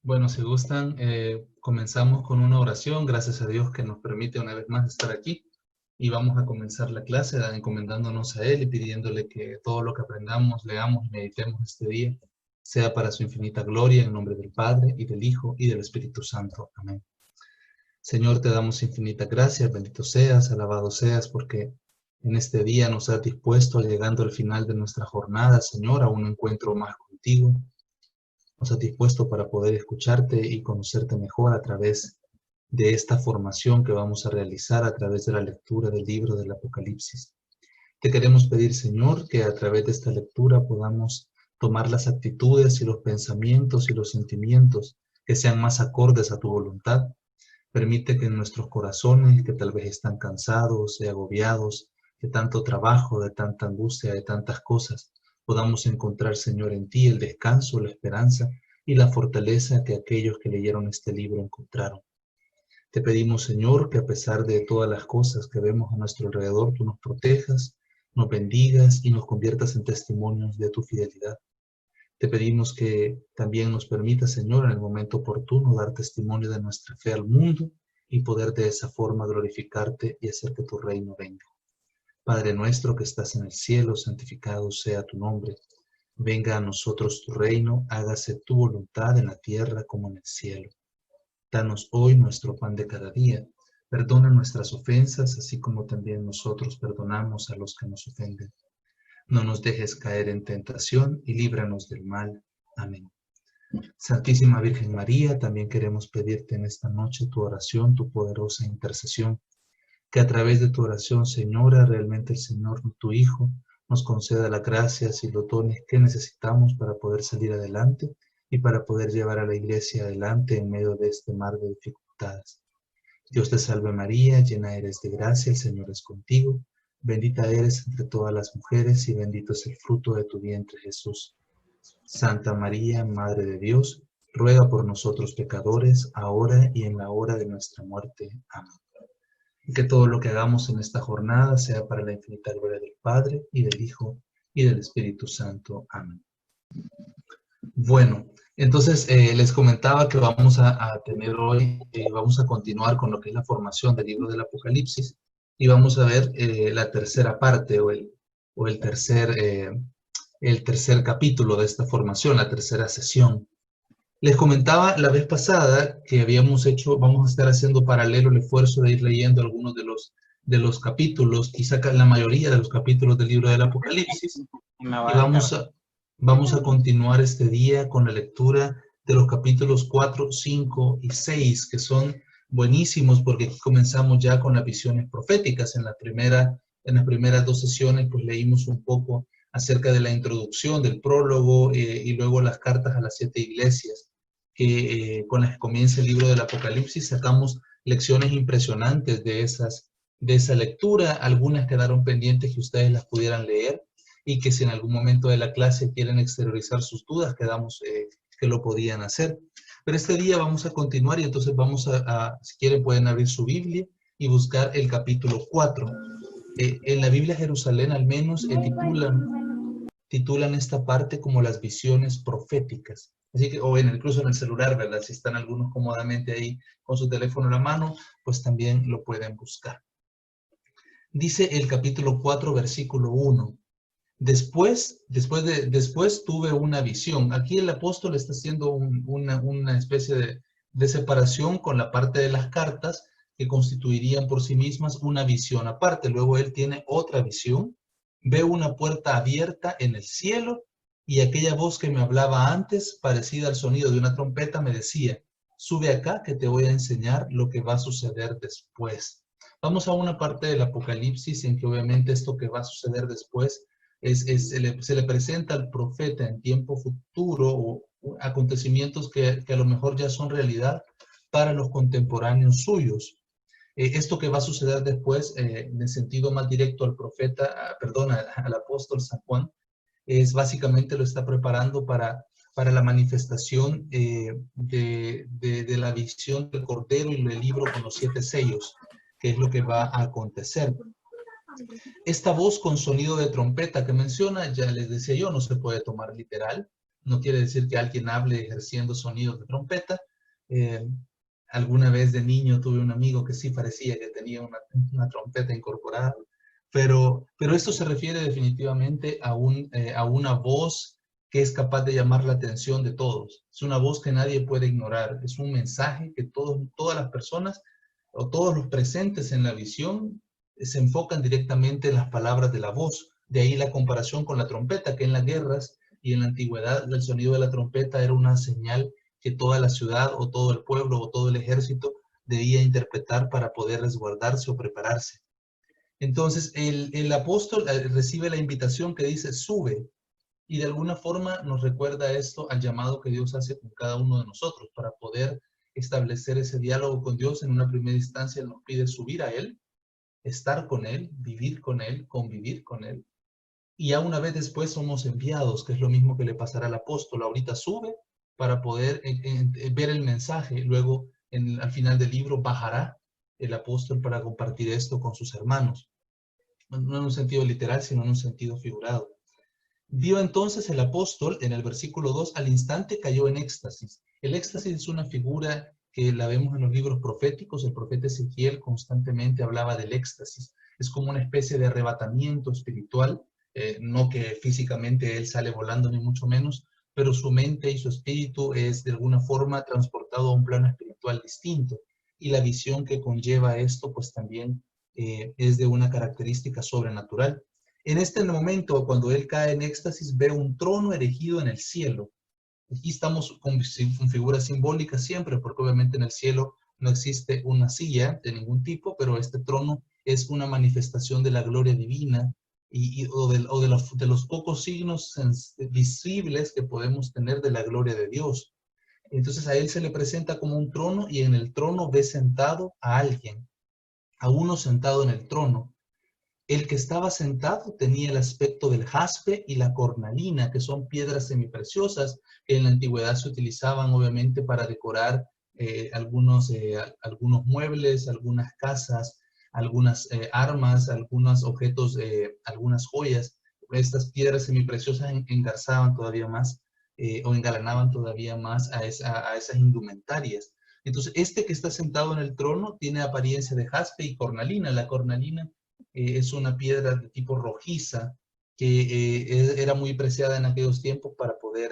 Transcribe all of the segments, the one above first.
Bueno, si gustan, comenzamos con una oración. Gracias a Dios que nos permite una vez más estar aquí. Y vamos a comenzar la clase encomendándonos a Él y pidiéndole que todo lo que aprendamos, leamos y meditemos este día sea para su infinita gloria, en nombre del Padre, y del Hijo, y del Espíritu Santo. Amén. Señor, te damos infinita gracia, bendito seas, alabado seas, porque en este día nos has dispuesto, llegando al final de nuestra jornada, Señor, a un encuentro más contigo. Nos has dispuesto para poder escucharte y conocerte mejor a través de esta formación que vamos a realizar a través de la lectura del libro del Apocalipsis. Te queremos pedir, Señor, que a través de esta lectura podamos tomar las actitudes y los pensamientos y los sentimientos que sean más acordes a tu voluntad. Permite que en nuestros corazones, que tal vez están cansados y agobiados de tanto trabajo, de tanta angustia, de tantas cosas, podamos encontrar, Señor, en ti el descanso, la esperanza y la fortaleza que aquellos que leyeron este libro encontraron. Te pedimos, Señor, que a pesar de todas las cosas que vemos a nuestro alrededor, tú nos protejas, nos bendigas y nos conviertas en testimonios de tu fidelidad. Te pedimos que también nos permita, Señor, en el momento oportuno, dar testimonio de nuestra fe al mundo y poder de esa forma glorificarte y hacer que tu reino venga. Padre nuestro que estás en el cielo, santificado sea tu nombre. Venga a nosotros tu reino, hágase tu voluntad en la tierra como en el cielo. Danos hoy nuestro pan de cada día. Perdona nuestras ofensas, así como también nosotros perdonamos a los que nos ofenden. No nos dejes caer en tentación y líbranos del mal. Amén. Santísima Virgen María, también queremos pedirte en esta noche tu oración, tu poderosa intercesión, que a través de tu oración, Señora, realmente el Señor, tu Hijo, nos conceda las gracias y los dones que necesitamos para poder salir adelante y para poder llevar a la Iglesia adelante en medio de este mar de dificultades. Dios te salve María, llena eres de gracia, el Señor es contigo, bendita eres entre todas las mujeres y bendito es el fruto de tu vientre Jesús. Santa María, Madre de Dios, ruega por nosotros pecadores, ahora y en la hora de nuestra muerte. Amén. Y que todo lo que hagamos en esta jornada sea para la infinita gloria del Padre, y del Hijo, y del Espíritu Santo. Amén. Bueno, entonces les comentaba que vamos a tener hoy, vamos a continuar con lo que es la formación del libro del Apocalipsis, y vamos a ver la tercera parte o el tercer capítulo de esta formación, la tercera sesión. Les comentaba la vez pasada que vamos a estar haciendo paralelo el esfuerzo de ir leyendo algunos de los capítulos, quizá la mayoría de los capítulos del libro del Apocalipsis, y vamos a continuar este día con la lectura de los capítulos 4, 5 y 6, que son buenísimos porque aquí comenzamos ya con las visiones proféticas. En las primeras dos sesiones pues leímos un poco acerca de la introducción, del prólogo y luego las cartas a las 7 iglesias, con las que comienza el libro del Apocalipsis. Sacamos lecciones impresionantes de esa lectura. Algunas quedaron pendientes que ustedes las pudieran leer y que si en algún momento de la clase quieren exteriorizar sus dudas, quedamos que lo podían hacer. Pero este día vamos a continuar y entonces si quieren pueden abrir su Biblia y buscar el capítulo 4. En la Biblia Jerusalén al menos titulan esta parte como las visiones proféticas. Así que, incluso en el celular, ¿verdad? Si están algunos cómodamente ahí con su teléfono en la mano, pues también lo pueden buscar. Dice el capítulo 4, versículo 1. Después tuve una visión. Aquí el apóstol está haciendo una especie de separación con la parte de las cartas que constituirían por sí mismas una visión aparte. Luego él tiene otra visión. Veo una puerta abierta en el cielo y aquella voz que me hablaba antes, parecida al sonido de una trompeta, me decía, sube acá que te voy a enseñar lo que va a suceder después. Vamos a una parte del Apocalipsis en que obviamente esto que va a suceder después se le presenta al profeta en tiempo futuro o acontecimientos que a lo mejor ya son realidad para los contemporáneos suyos. Esto que va a suceder después, en el sentido más directo al al apóstol San Juan, es básicamente lo está preparando para la manifestación de la visión del Cordero y del libro con los 7 sellos, que es lo que va a acontecer. Esta voz con sonido de trompeta que menciona, ya les decía yo, no se puede tomar literal. No quiere decir que alguien hable ejerciendo sonidos de trompeta. Eh, Alguna vez de niño tuve un amigo que sí parecía que tenía una trompeta incorporada, pero esto se refiere definitivamente a una voz que es capaz de llamar la atención de todos. Es una voz que nadie puede ignorar. Es un mensaje que todas las personas o todos los presentes en la visión se enfocan directamente en las palabras de la voz. De ahí la comparación con la trompeta, que en las guerras y en la antigüedad el sonido de la trompeta era una señal que toda la ciudad o todo el pueblo o todo el ejército debía interpretar para poder resguardarse o prepararse. Entonces el apóstol recibe la invitación que dice sube, y de alguna forma nos recuerda esto al llamado que Dios hace con cada uno de nosotros para poder establecer ese diálogo con Dios. En una primera instancia Él nos pide subir a Él, estar con Él, vivir con Él, convivir con Él. Y ya una vez después somos enviados, que es lo mismo que le pasará al apóstol. Ahorita sube para poder ver el mensaje. Luego, al final del libro, bajará el apóstol para compartir esto con sus hermanos. No en un sentido literal, sino en un sentido figurado. Vio entonces el apóstol, en el versículo 2, al instante cayó en éxtasis. El éxtasis es una figura que la vemos en los libros proféticos. El profeta Ezequiel constantemente hablaba del éxtasis. Es como una especie de arrebatamiento espiritual, no que físicamente él sale volando ni mucho menos, pero su mente y su espíritu es de alguna forma transportado a un plano espiritual distinto. Y la visión que conlleva esto, pues también es de una característica sobrenatural. En este momento, cuando él cae en éxtasis, ve un trono erigido en el cielo. Aquí estamos con figuras simbólicas siempre, porque obviamente en el cielo no existe una silla de ningún tipo, pero este trono es una manifestación de la gloria divina de los pocos signos visibles que podemos tener de la gloria de Dios. Entonces a él se le presenta como un trono y en el trono ve sentado a alguien, a uno sentado en el trono. El que estaba sentado tenía el aspecto del jaspe y la cornalina, que son piedras semipreciosas que en la antigüedad se utilizaban obviamente para decorar algunos muebles, algunas casas, algunas armas, algunos objetos, algunas joyas. Estas piedras semipreciosas engarzaban todavía más o engalanaban todavía más a esas indumentarias. Entonces, este que está sentado en el trono tiene apariencia de jaspe y cornalina. La cornalina es una piedra de tipo rojiza que era muy preciada en aquellos tiempos para poder,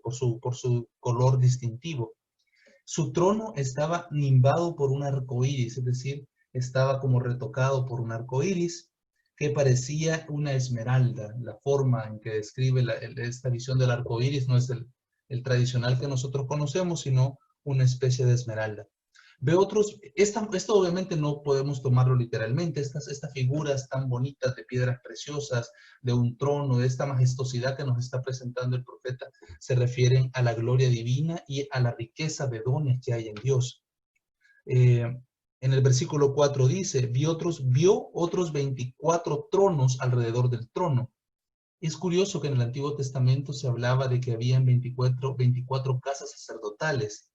por su color distintivo. Su trono estaba nimbado por un arco iris, es decir, estaba como retocado por un arco iris que parecía una esmeralda. La forma en que describe esta visión del arco iris no es el tradicional que nosotros conocemos, sino una especie de esmeralda. Ve otros, esto obviamente no podemos tomarlo literalmente, estas figuras tan bonitas de piedras preciosas, de un trono, de esta majestuosidad que nos está presentando el profeta, se refieren a la gloria divina y a la riqueza de dones que hay en Dios. En el versículo 4 dice, vio otros 24 tronos alrededor del trono. Es curioso que en el Antiguo Testamento se hablaba de que habían 24 casas sacerdotales.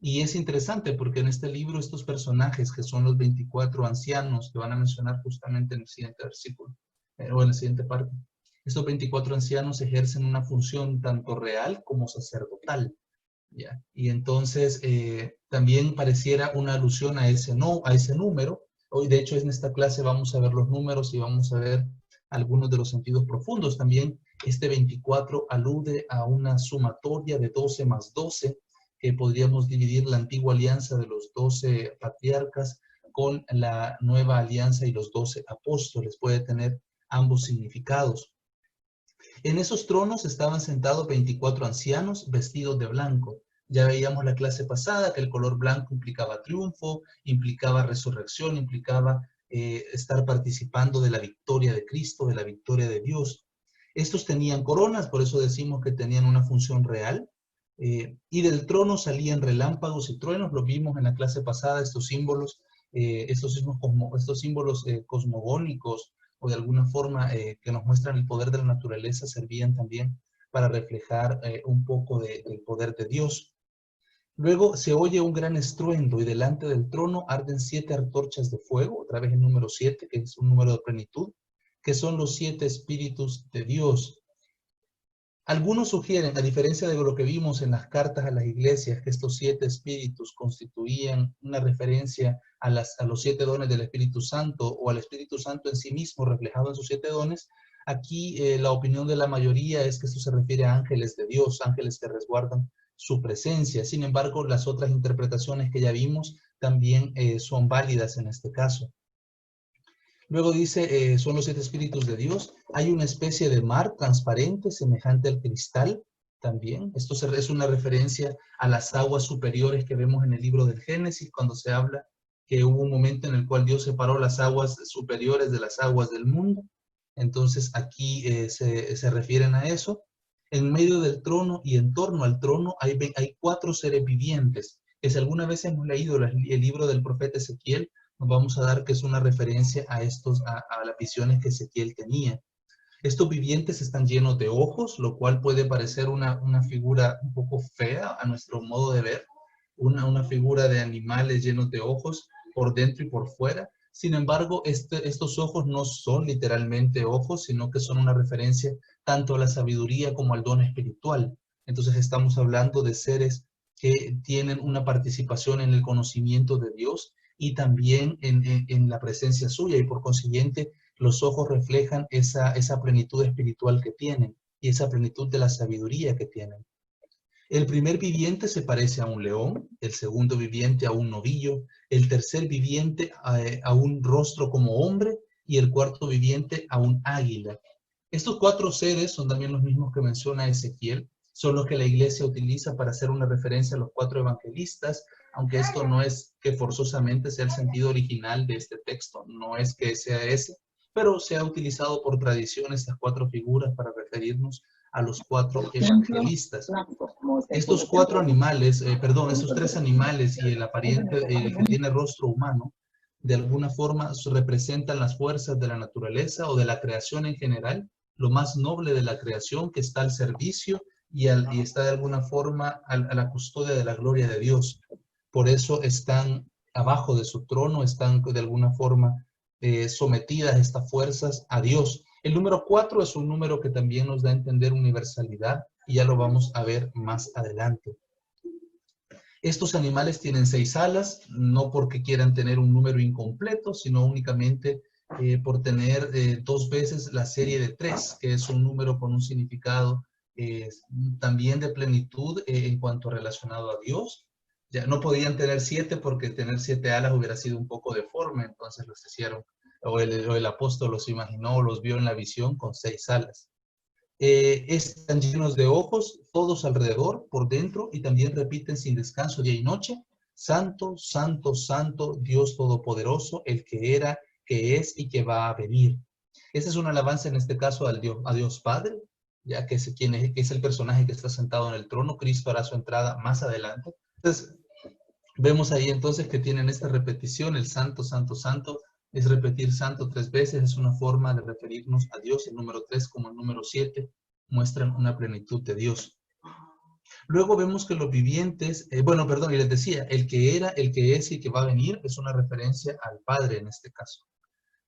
Y es interesante porque en este libro estos personajes que son los 24 ancianos que van a mencionar justamente en el siguiente versículo, o en la siguiente parte, estos 24 ancianos ejercen una función tanto real como sacerdotal. ¿Ya? Y entonces también pareciera una alusión a ese número. Hoy de hecho en esta clase vamos a ver los números y vamos a ver algunos de los sentidos profundos. También este 24 alude a una sumatoria de 12 más 12, que podríamos dividir la antigua alianza de los 12 patriarcas con la nueva alianza y los 12 apóstoles. Puede tener ambos significados. En esos tronos estaban sentados 24 ancianos vestidos de blanco. Ya veíamos la clase pasada que el color blanco implicaba triunfo, implicaba resurrección, implicaba estar participando de la victoria de Cristo, de la victoria de Dios. Estos tenían coronas, por eso decimos que tenían una función real. Y del trono salían relámpagos y truenos, lo vimos en la clase pasada, estos símbolos, estos símbolos cosmogónicos, o de alguna forma que nos muestran el poder de la naturaleza, servían también para reflejar un poco del poder de Dios. Luego se oye un gran estruendo y delante del trono arden 7 antorchas de fuego, otra vez el número 7, que es un número de plenitud, que son los 7 espíritus de Dios. Algunos sugieren, a diferencia de lo que vimos en las cartas a las iglesias, que estos 7 espíritus constituían una referencia a los 7 dones del Espíritu Santo o al Espíritu Santo en sí mismo reflejado en sus 7 dones. Aquí la opinión de la mayoría es que esto se refiere a ángeles de Dios, ángeles que resguardan su presencia. Sin embargo, las otras interpretaciones que ya vimos también son válidas en este caso. Luego dice, son los 7 espíritus de Dios. Hay una especie de mar transparente, semejante al cristal también. Esto es una referencia a las aguas superiores que vemos en el libro del Génesis, cuando se habla que hubo un momento en el cual Dios separó las aguas superiores de las aguas del mundo. Entonces aquí se refieren a eso. En medio del trono y en torno al trono hay 4 seres vivientes, que si alguna vez hemos leído el libro del profeta Ezequiel, nos vamos a dar que es una referencia a las visiones que Ezequiel tenía. Estos vivientes están llenos de ojos, lo cual puede parecer una figura un poco fea a nuestro modo de ver, una figura de animales llenos de ojos por dentro y por fuera. Sin embargo, estos ojos no son literalmente ojos, sino que son una referencia tanto a la sabiduría como al don espiritual. Entonces estamos hablando de seres que tienen una participación en el conocimiento de Dios y también en la presencia suya, y por consiguiente los ojos reflejan esa plenitud espiritual que tienen y esa plenitud de la sabiduría que tienen. El primer viviente se parece a un león, el segundo viviente a un novillo, el tercer viviente a un rostro como hombre y el cuarto viviente a un águila. Estos 4 seres son también los mismos que menciona Ezequiel, son los que la iglesia utiliza para hacer una referencia a los 4 evangelistas, aunque esto no es que forzosamente sea el sentido original de este texto, no es que sea ese, pero se ha utilizado por tradición estas 4 figuras para referirnos a los 4 evangelistas. Estos 4 animales, estos 3 animales y el que tiene rostro humano, de alguna forma representan las fuerzas de la naturaleza o de la creación en general, lo más noble de la creación que está al servicio y está de alguna forma a la custodia de la gloria de Dios. Por eso están abajo de su trono, están de alguna forma sometidas estas fuerzas a Dios. El número 4 es un número que también nos da a entender universalidad y ya lo vamos a ver más adelante. Estos animales tienen 6 alas, no porque quieran tener un número incompleto, sino únicamente por tener 2 veces la serie de 3, que es un número con un significado también de plenitud en cuanto relacionado a Dios. Ya no podían tener 7 porque tener 7 alas hubiera sido un poco deforme, entonces los hicieron, o el apóstol los imaginó, los vio en la visión con 6 alas. Están llenos de ojos, todos alrededor, por dentro, y también repiten sin descanso día y noche: Santo, Santo, Santo, Dios Todopoderoso, el que era, que es y que va a venir. Esta es una alabanza en este caso a Dios Padre, ya que es el personaje que está sentado en el trono. Cristo hará su entrada más adelante. Entonces, vemos ahí entonces que tienen esta repetición, el Santo, Santo, Santo. Es repetir santo 3 veces, es una forma de referirnos a Dios. El número 3 como el número 7 muestran una plenitud de Dios. Luego vemos que los vivientes, y les decía, el que era, el que es y que va a venir es una referencia al Padre en este caso.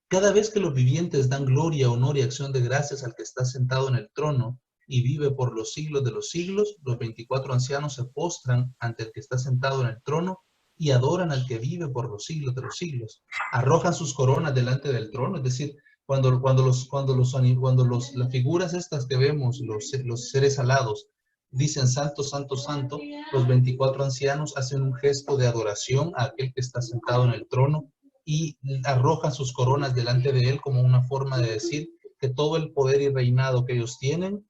Cada vez que los vivientes dan gloria, honor y acción de gracias al que está sentado en el trono y vive por los siglos de los siglos, los 24 ancianos se postran ante el que está sentado en el trono y adoran al que vive por los siglos de los siglos. Arrojan sus coronas delante del trono, es decir, las figuras estas que vemos, los seres alados, dicen Santo, Santo, Santo, los 24 ancianos hacen un gesto de adoración a aquel que está sentado en el trono y arrojan sus coronas delante de él como una forma de decir que todo el poder y reinado que ellos tienen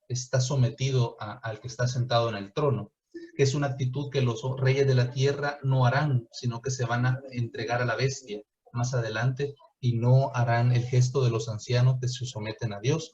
está sometido al que está sentado en el trono, que es una actitud que los reyes de la tierra no harán, sino que se van a entregar a la bestia más adelante y no harán el gesto de los ancianos que se someten a Dios.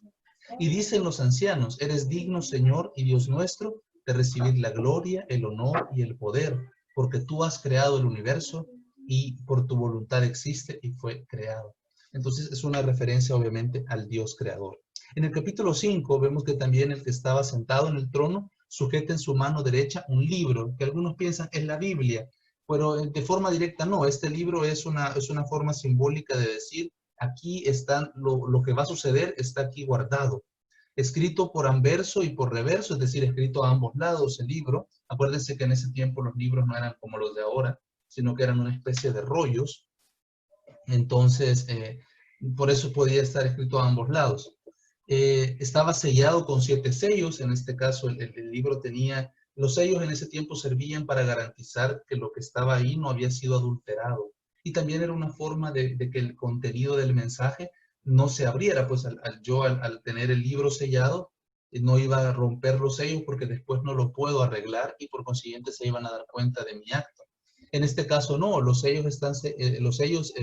Y dicen los ancianos: eres digno, Señor y Dios nuestro, de recibir la gloria, el honor y el poder, porque tú has creado el universo y por tu voluntad existe y fue creado. Entonces es una referencia obviamente al Dios creador. En el capítulo 5 vemos que también el que estaba sentado en el trono sujeta en su mano derecha un libro, que algunos piensan es la Biblia, pero de forma directa no. Este libro es una forma simbólica de decir: aquí están, lo que va a suceder está aquí guardado. escrito por anverso y por reverso, es decir, escrito a ambos lados el libro. Acuérdense que en ese tiempo los libros no eran como los de ahora, sino que eran una especie de rollos. Entonces, por eso podía estar escrito a ambos lados. Estaba sellado con 7 sellos. En este caso, el libro tenía... Los sellos en ese tiempo servían para garantizar que lo que estaba ahí no había sido adulterado. Y también era una forma de que el contenido del mensaje no se abriera, pues al tener el libro sellado, no iba a romper los sellos porque después no lo puedo arreglar y por consiguiente se iban a dar cuenta de mi acto. En este caso no, los sellos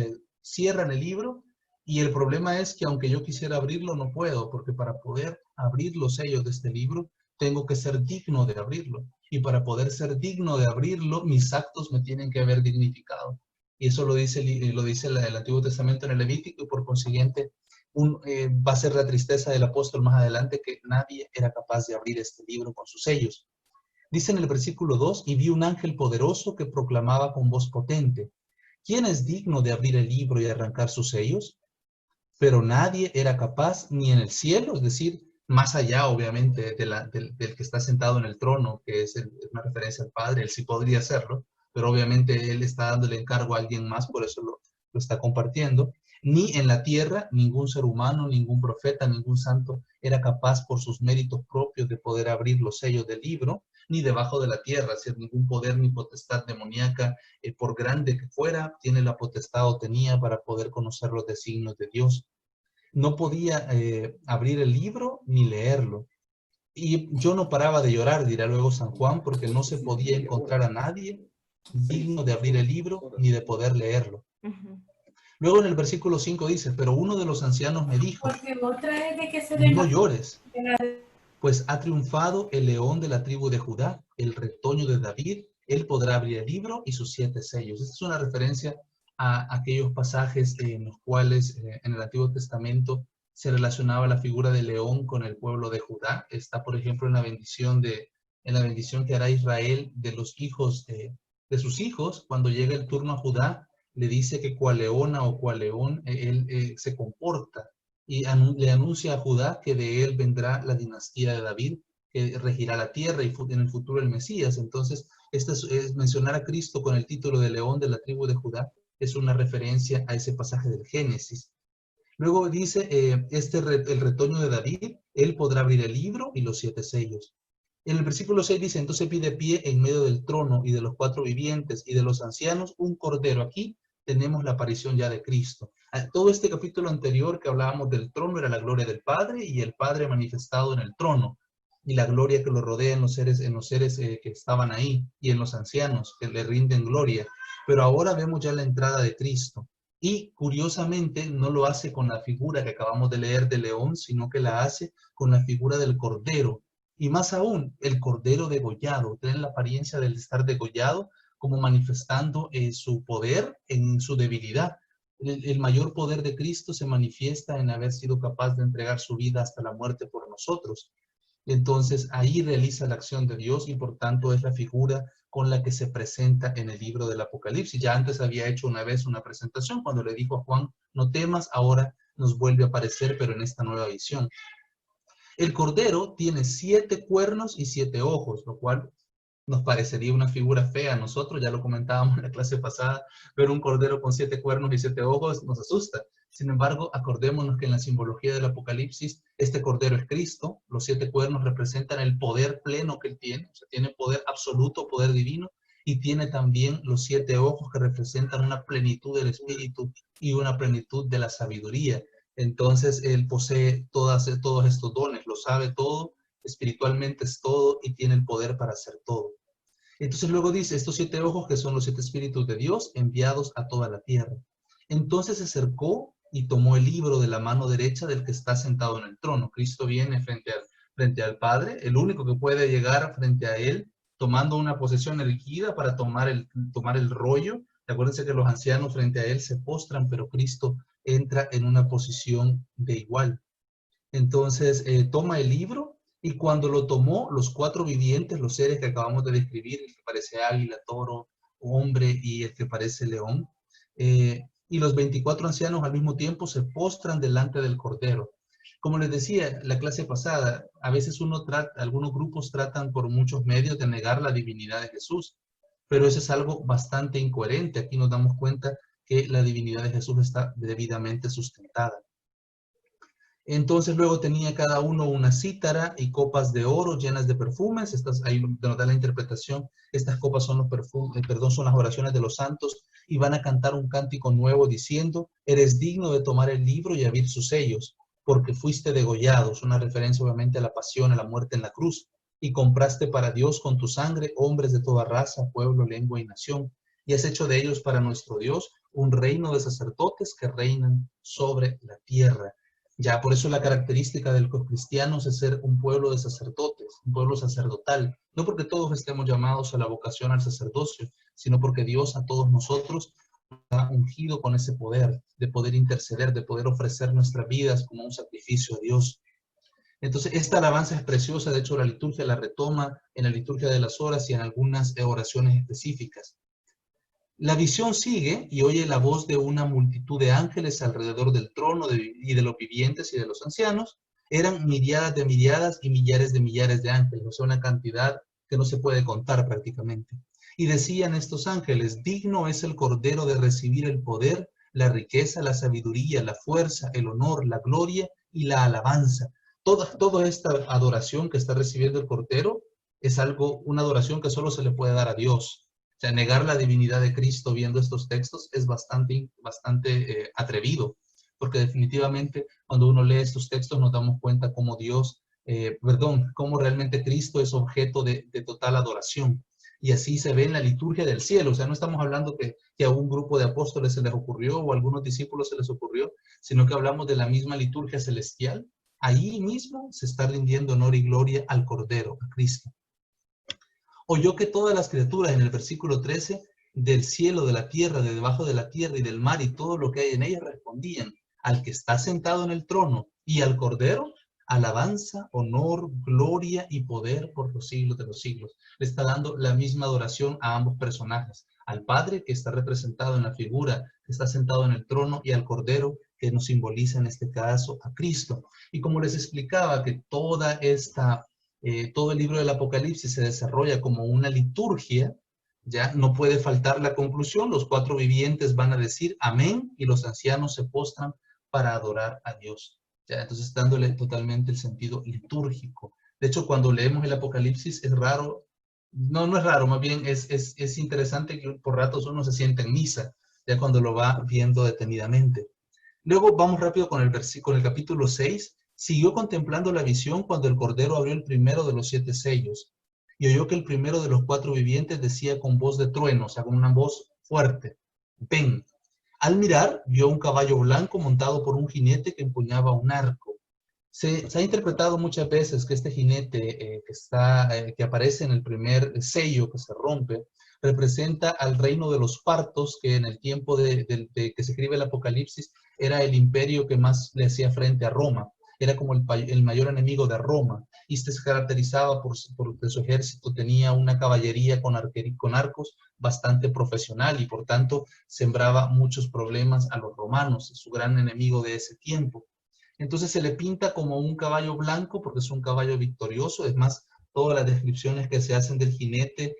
cierran el libro y el problema es que aunque yo quisiera abrirlo no puedo, porque para poder abrir los sellos de este libro tengo que ser digno de abrirlo. Y para poder ser digno de abrirlo, mis actos me tienen que haber dignificado. Y eso lo dice el Antiguo Testamento en el Levítico y por consiguiente va a ser la tristeza del apóstol más adelante que nadie era capaz de abrir este libro con sus sellos. Dice en el versículo 2, y vi un ángel poderoso que proclamaba con voz potente, ¿quién es digno de abrir el libro y arrancar sus sellos? Pero nadie era capaz ni en el cielo, es decir, más allá obviamente del que está sentado en el trono, que es una referencia al Padre, él sí podría hacerlo, pero obviamente él está dando el encargo a alguien más, por eso lo está compartiendo. Ni en la tierra, ningún ser humano, ningún profeta, ningún santo era capaz por sus méritos propios de poder abrir los sellos del libro, ni debajo de la tierra, es decir, ningún poder ni potestad demoníaca, por grande que fuera, tiene la potestad o tenía para poder conocer los designios de Dios. No podía abrir el libro ni leerlo. Y yo no paraba de llorar, dirá luego San Juan, porque no se podía encontrar a nadie digno de abrir el libro ni de poder leerlo. Luego en el versículo 5 dice, pero uno de los ancianos me dijo, no llores, pues ha triunfado el león de la tribu de Judá, el retoño de David, él podrá abrir el libro y sus 7 sellos. Esta es una referencia a aquellos pasajes en los cuales en el Antiguo Testamento se relacionaba la figura del león con el pueblo de Judá. Está, por ejemplo, en la bendición que hará Israel de los hijos de sus hijos. Cuando llega el turno a Judá, le dice que cual leona o cual león él se comporta y le anuncia a Judá que de él vendrá la dinastía de David, que regirá la tierra y en el futuro el Mesías. Entonces, mencionar a Cristo con el título de león de la tribu de Judá es una referencia a ese pasaje del Génesis. Luego dice, el retoño de David, él podrá abrir el libro y los 7 sellos. En el versículo 6 dice, entonces vi de pie en medio del trono y de los 4 vivientes y de los ancianos un cordero. Aquí tenemos la aparición ya de Cristo. Todo este capítulo anterior que hablábamos del trono era la gloria del Padre y el Padre manifestado en el trono y la gloria que lo rodea en los seres que estaban ahí y en los ancianos que le rinden gloria. Pero ahora vemos ya la entrada de Cristo. Y curiosamente no lo hace con la figura que acabamos de leer de león, sino que la hace con la figura del cordero. Y más aún, el cordero degollado, tiene la apariencia del estar degollado, como manifestando su poder en su debilidad. El mayor poder de Cristo se manifiesta en haber sido capaz de entregar su vida hasta la muerte por nosotros. Entonces ahí realiza la acción de Dios y por tanto es la figura con la que se presenta en el libro del Apocalipsis. Ya antes había hecho una vez una presentación cuando le dijo a Juan, no temas, ahora nos vuelve a aparecer, pero en esta nueva visión. El cordero tiene 7 cuernos y 7 ojos, lo cual nos parecería una figura fea a nosotros, ya lo comentábamos en la clase pasada, ver un cordero con 7 cuernos y 7 ojos nos asusta. Sin embargo, acordémonos que en la simbología del Apocalipsis, este cordero es Cristo, los 7 cuernos representan el poder pleno que él tiene, o sea, tiene poder absoluto, poder divino, y tiene también los 7 ojos que representan una plenitud del Espíritu y una plenitud de la sabiduría. Entonces, él posee todos estos dones, lo sabe todo, espiritualmente es todo y tiene el poder para hacer todo. Entonces luego dice, estos 7 ojos que son los 7 espíritus de Dios enviados a toda la tierra. Entonces se acercó y tomó el libro de la mano derecha del que está sentado en el trono. Cristo viene frente al Padre, el único que puede llegar frente a él, tomando una posesión erguida para tomar el rollo. Acuérdense que los ancianos frente a él se postran, pero Cristo entra en una posición de igual. Entonces toma el libro y cuando lo tomó, los 4 vivientes, los seres que acabamos de describir, el que parece águila, toro, hombre y el que parece león, y los 24 ancianos al mismo tiempo se postran delante del cordero. Como les decía la clase pasada, a veces algunos grupos tratan por muchos medios de negar la divinidad de Jesús, pero eso es algo bastante incoherente. Aquí nos damos cuenta que la divinidad de Jesús está debidamente sustentada. Entonces luego tenía cada uno una cítara y copas de oro llenas de perfumes. Ahí nos da la interpretación. Estas copas son son las oraciones de los santos, y van a cantar un cántico nuevo diciendo: eres digno de tomar el libro y abrir sus sellos, porque fuiste degollado. Es una referencia obviamente a la pasión, a la muerte en la cruz. Y compraste para Dios con tu sangre hombres de toda raza, pueblo, lengua y nación. Y has hecho de ellos para nuestro Dios un reino de sacerdotes que reinan sobre la tierra. Ya por eso la característica de los cristianos es ser un pueblo de sacerdotes, un pueblo sacerdotal. No porque todos estemos llamados a la vocación al sacerdocio, sino porque Dios a todos nosotros nos ha ungido con ese poder, de poder interceder, de poder ofrecer nuestras vidas como un sacrificio a Dios. Entonces, esta alabanza es preciosa. De hecho, la liturgia la retoma en la liturgia de las horas y en algunas oraciones específicas. La visión sigue y oye la voz de una multitud de ángeles alrededor del trono y de los vivientes y de los ancianos. Eran miríadas y millares de ángeles, o sea, una cantidad que no se puede contar prácticamente. Y decían estos ángeles: digno es el Cordero de recibir el poder, la riqueza, la sabiduría, la fuerza, el honor, la gloria y la alabanza. Toda esta adoración que está recibiendo el Cordero es una adoración que solo se le puede dar a Dios. O sea, negar la divinidad de Cristo viendo estos textos es bastante atrevido, porque definitivamente cuando uno lee estos textos nos damos cuenta cómo cómo realmente Cristo es objeto de total adoración. Y así se ve en la liturgia del cielo. O sea, no estamos hablando que a un grupo de apóstoles se les ocurrió o a algunos discípulos se les ocurrió, sino que hablamos de la misma liturgia celestial. Ahí mismo se está rindiendo honor y gloria al Cordero, a Cristo. Oyó que todas las criaturas, en el versículo 13, del cielo, de la tierra, de debajo de la tierra y del mar y todo lo que hay en ella, respondían: al que está sentado en el trono y al Cordero, alabanza, honor, gloria y poder por los siglos de los siglos. Le está dando la misma adoración a ambos personajes: al Padre, que está representado en la figura que está sentado en el trono, y al Cordero, que nos simboliza en este caso a Cristo. Y como les explicaba, que todo el libro del Apocalipsis se desarrolla como una liturgia, ya no puede faltar la conclusión: los cuatro vivientes van a decir amén y los ancianos se postran para adorar a Dios. Ya, entonces dándole totalmente el sentido litúrgico. De hecho, cuando leemos el Apocalipsis es raro, no es raro, más bien es interesante que por ratos uno se sienta en misa, ya cuando lo va viendo detenidamente. Luego vamos rápido con el capítulo 6. Siguió contemplando la visión cuando el Cordero abrió el primero de los 7 sellos, y oyó que el primero de los 4 vivientes decía con voz de trueno, o sea, con una voz fuerte: ven. Al mirar, vio un caballo blanco montado por un jinete que empuñaba un arco. Se ha interpretado muchas veces que este jinete que aparece en el primer sello que se rompe, representa al reino de los partos, que en el tiempo de que se escribe el Apocalipsis era el imperio que más le hacía frente a Roma. Era como el mayor enemigo de Roma, y se caracterizaba porque su ejército tenía una caballería con arcos bastante profesional, y por tanto sembraba muchos problemas a los romanos, su gran enemigo de ese tiempo. Entonces se le pinta como un caballo blanco porque es un caballo victorioso. Es más, todas las descripciones que se hacen del jinete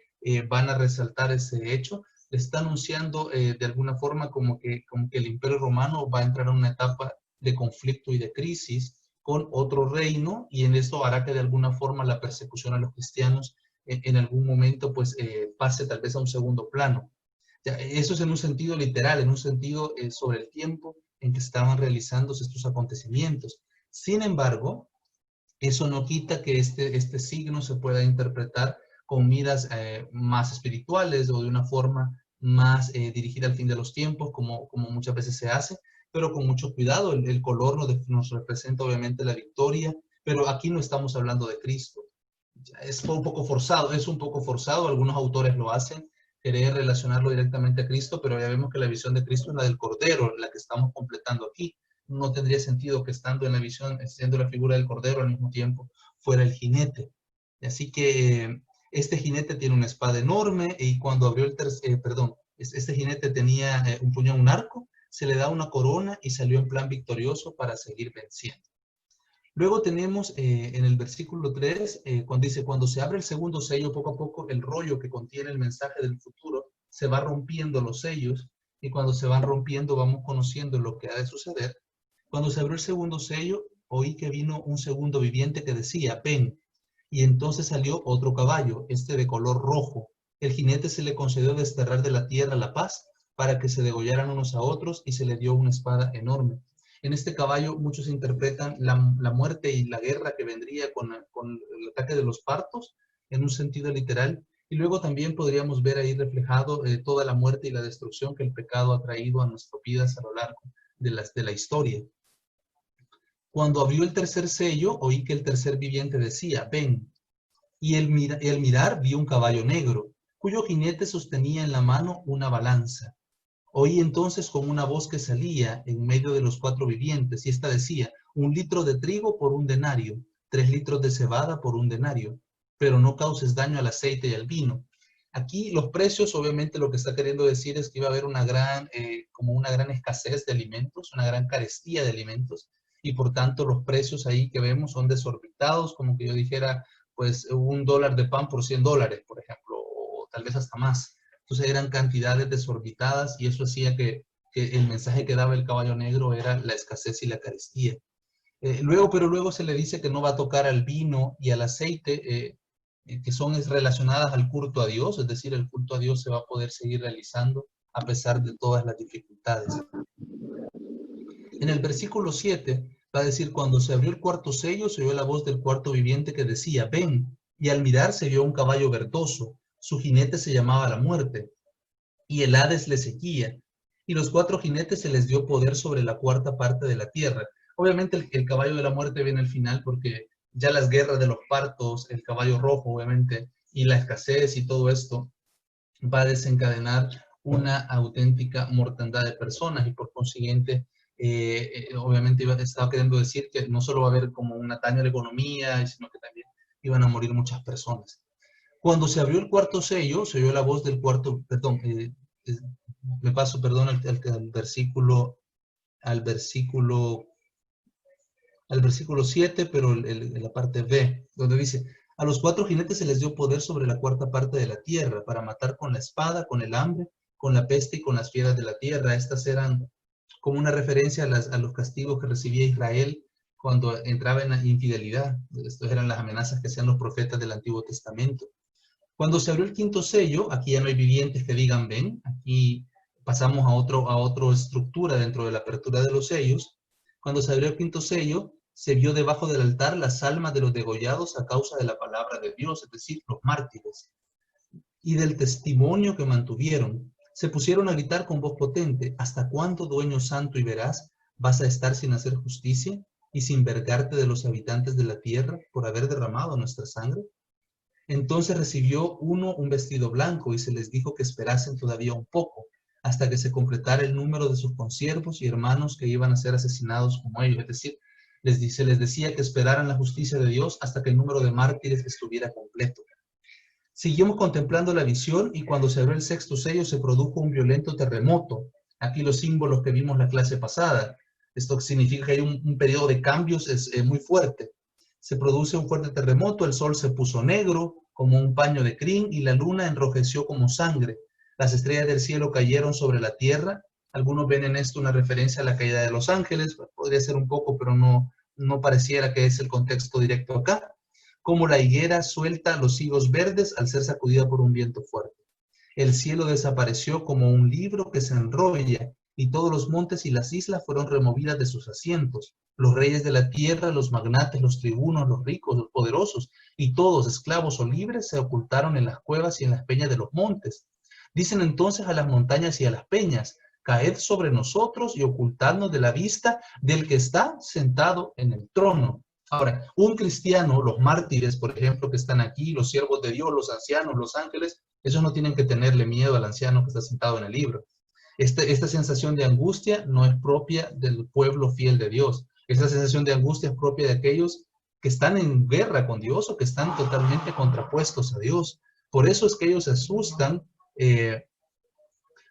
van a resaltar ese hecho. Le está anunciando de alguna forma como que el Imperio Romano va a entrar a una etapa de conflicto y de crisis con otro reino, y en esto hará que de alguna forma la persecución a los cristianos en algún momento pues pase tal vez a un segundo plano. Ya, eso es en un sentido literal, en un sentido sobre el tiempo en que estaban realizándose estos acontecimientos. Sin embargo, eso no quita que este signo se pueda interpretar con miras más espirituales o de una forma más dirigida al fin de los tiempos, como muchas veces se hace, pero con mucho cuidado. El color nos representa obviamente la victoria, pero aquí no estamos hablando de Cristo. Es un poco forzado, algunos autores lo hacen, querer relacionarlo directamente a Cristo, pero ya vemos que la visión de Cristo es la del Cordero, la que estamos completando aquí. No tendría sentido que estando en la visión, siendo la figura del Cordero al mismo tiempo, fuera el jinete. Así que este jinete tiene una espada enorme, y cuando abrió este jinete tenía un arco, se le da una corona y salió en plan victorioso para seguir venciendo. Luego tenemos en el versículo 3, cuando dice, cuando se abre el segundo sello, poco a poco el rollo que contiene el mensaje del futuro se va rompiendo los sellos, y cuando se van rompiendo vamos conociendo lo que ha de suceder. Cuando se abrió el segundo sello, oí que vino un segundo viviente que decía, ven. Y entonces salió otro caballo, este de color rojo. El jinete se le concedió desterrar de la tierra la paz para que se degollaran unos a otros, y se le dio una espada enorme. En este caballo muchos interpretan la muerte y la guerra que vendría con el ataque de los partos en un sentido literal. Y luego también podríamos ver ahí reflejado toda la muerte y la destrucción que el pecado ha traído a nuestras vidas a lo largo de la historia. Cuando abrió el tercer sello, oí que el tercer viviente decía, ven. Y el mirar vio un caballo negro, cuyo jinete sostenía en la mano una balanza. Oí entonces con una voz que salía en medio de los cuatro vivientes, y esta decía, 1 litro de trigo por 1 denario, 3 litros de cebada por 1 denario, pero no causes daño al aceite y al vino. Aquí los precios, obviamente lo que está queriendo decir es que iba a haber como una gran escasez de alimentos, una gran carestía de alimentos, y por tanto los precios ahí que vemos son desorbitados, como que yo dijera, pues $1 de pan por $100, por ejemplo, o tal vez hasta más. Entonces eran cantidades desorbitadas, y eso hacía que el mensaje que daba el caballo negro era la escasez y la carestía. Pero luego se le dice que no va a tocar al vino y al aceite, que son relacionadas al culto a Dios, es decir, el culto a Dios se va a poder seguir realizando a pesar de todas las dificultades. En el versículo 7 va a decir, cuando se abrió el cuarto sello, se oyó la voz del cuarto viviente que decía, ven, y al mirar se vio un caballo verdoso, su jinete se llamaba la muerte, y el Hades le seguía, y los cuatro jinetes se les dio poder sobre la cuarta parte de la tierra. Obviamente el caballo de la muerte viene al final porque ya las guerras de los partos, el caballo rojo obviamente, y la escasez y todo esto va a desencadenar una auténtica mortandad de personas, y por consiguiente, obviamente estaba queriendo decir que no solo va a haber como un daño a la economía, sino que también iban a morir muchas personas. Cuando se abrió el cuarto sello, se oyó la voz del cuarto, perdón, me paso, perdón, al versículo, al versículo 7, pero en la parte B, donde dice, a los cuatro jinetes se les dio poder sobre la cuarta parte de la tierra, para matar con la espada, con el hambre, con la peste y con las fieras de la tierra. Estas eran como una referencia a los castigos que recibía Israel cuando entraba en la infidelidad. Estas eran las amenazas que hacían los profetas del Antiguo Testamento. Cuando se abrió el quinto sello, aquí ya no hay vivientes que digan ven, aquí pasamos a otra estructura dentro de la apertura de los sellos. Cuando se abrió el quinto sello, se vio debajo del altar las almas de los degollados a causa de la palabra de Dios, es decir, los mártires, y del testimonio que mantuvieron. Se pusieron a gritar con voz potente, ¿hasta cuándo, dueño santo y veraz, vas a estar sin hacer justicia y sin vergarte de los habitantes de la tierra por haber derramado nuestra sangre? Entonces recibió uno un vestido blanco, y se les dijo que esperasen todavía un poco, hasta que se completara el número de sus consiervos y hermanos que iban a ser asesinados como ellos. Es decir, se les decía que esperaran la justicia de Dios hasta que el número de mártires estuviera completo. Seguimos contemplando la visión, y cuando se abrió el sexto sello se produjo un violento terremoto. Aquí los símbolos que vimos la clase pasada. Esto significa que hay un periodo de cambios muy fuerte. Se produce un fuerte terremoto, el sol se puso negro como un paño de crin, y la luna enrojeció como sangre. Las estrellas del cielo cayeron sobre la tierra. Algunos ven en esto una referencia a la caída de los ángeles. Podría ser un poco, pero no pareciera que es el contexto directo acá. Como la higuera suelta los higos verdes al ser sacudida por un viento fuerte. El cielo desapareció como un libro que se enrolla, y todos los montes y las islas fueron removidas de sus asientos. Los reyes de la tierra, los magnates, los tribunos, los ricos, los poderosos, y todos, esclavos o libres, se ocultaron en las cuevas y en las peñas de los montes. Dicen entonces a las montañas y a las peñas, caed sobre nosotros y ocultadnos de la vista del que está sentado en el trono. Ahora, un cristiano, los mártires, por ejemplo, que están aquí, los siervos de Dios, los ancianos, los ángeles, esos no tienen que tenerle miedo al anciano que está sentado en el libro. Esta sensación de angustia no es propia del pueblo fiel de Dios. Esta sensación de angustia es propia de aquellos que están en guerra con Dios, o que están totalmente contrapuestos a Dios. Por eso es que ellos se asustan,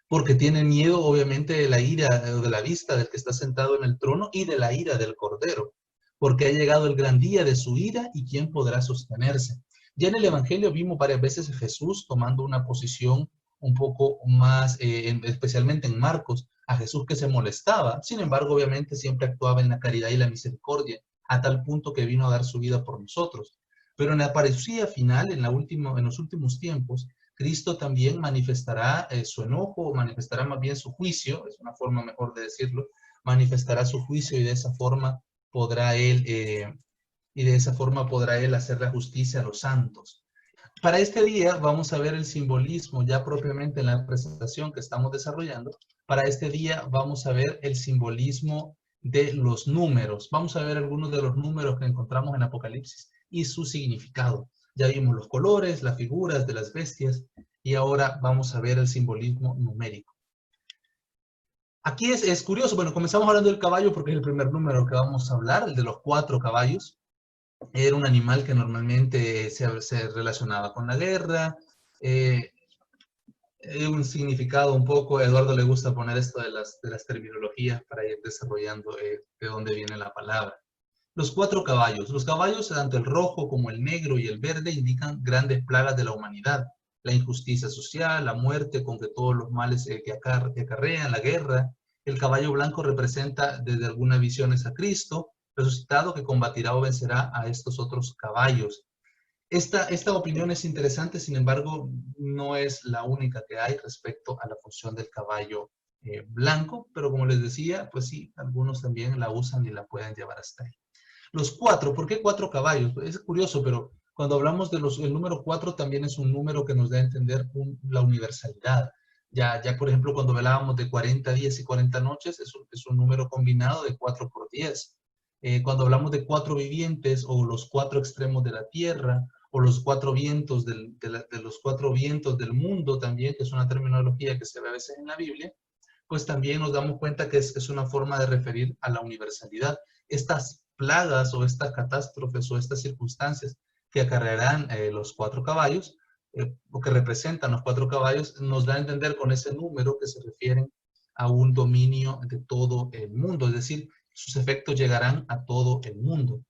porque tienen miedo, obviamente, de la ira, de la vista del que está sentado en el trono, y de la ira del Cordero. porque ha llegado el gran día de su ira y quién podrá sostenerse. Ya en el Evangelio vimos varias veces a Jesús tomando una posición un poco más, especialmente en Marcos, a Jesús que se molestaba. Sin embargo, obviamente siempre actuaba en la caridad y la misericordia, a tal punto que vino a dar su vida por nosotros. Pero en la parucía final, en los últimos tiempos, Cristo también manifestará su enojo, manifestará más bien su juicio, es una forma mejor de decirlo, manifestará su juicio y de esa forma podrá él hacer la justicia a los santos. Para este día vamos a ver el simbolismo ya propiamente en la presentación que estamos desarrollando. Para este día vamos a ver el simbolismo de los números. Vamos a ver algunos de los números que encontramos en Apocalipsis y su significado. Ya vimos los colores, las figuras de las bestias y ahora vamos a ver el simbolismo numérico. Aquí es curioso, bueno, comenzamos hablando del caballo porque es el primer número que vamos a hablar, el de los 4 caballos. Era un animal que normalmente se relacionaba con la guerra. Un significado un poco, a Eduardo le gusta poner esto de las terminologías para ir desarrollando de dónde viene la palabra. Los 4 caballos. Los caballos, tanto el rojo como el negro y el verde, indican grandes plagas de la humanidad. La injusticia social, la muerte con que todos los males que acarrean, la guerra. El caballo blanco representa desde algunas visiones a Cristo, resucitado, que combatirá o vencerá a estos otros caballos. Esta opinión es interesante, sin embargo, no es la única que hay respecto a la función del caballo blanco, pero como les decía, pues sí, algunos también la usan y la pueden llevar hasta ahí. Los 4, ¿por qué 4 caballos? Es curioso, pero cuando hablamos el número 4 también es un número que nos da a entender la universalidad. Ya por ejemplo, cuando hablábamos de 40 días y 40 noches, es un número combinado de 4 por 10. Cuando hablamos de 4 vivientes o los 4 extremos de la tierra, o los 4 vientos de los 4 vientos del mundo también, que es una terminología que se ve a veces en la Biblia, pues también nos damos cuenta que es una forma de referir a la universalidad. Estas plagas o estas catástrofes o estas circunstancias que acarrearán los 4 caballos, o que representan los 4 caballos, nos da a entender con ese número que se refieren a un dominio de todo el mundo, es decir, sus efectos llegarán a todo el mundo.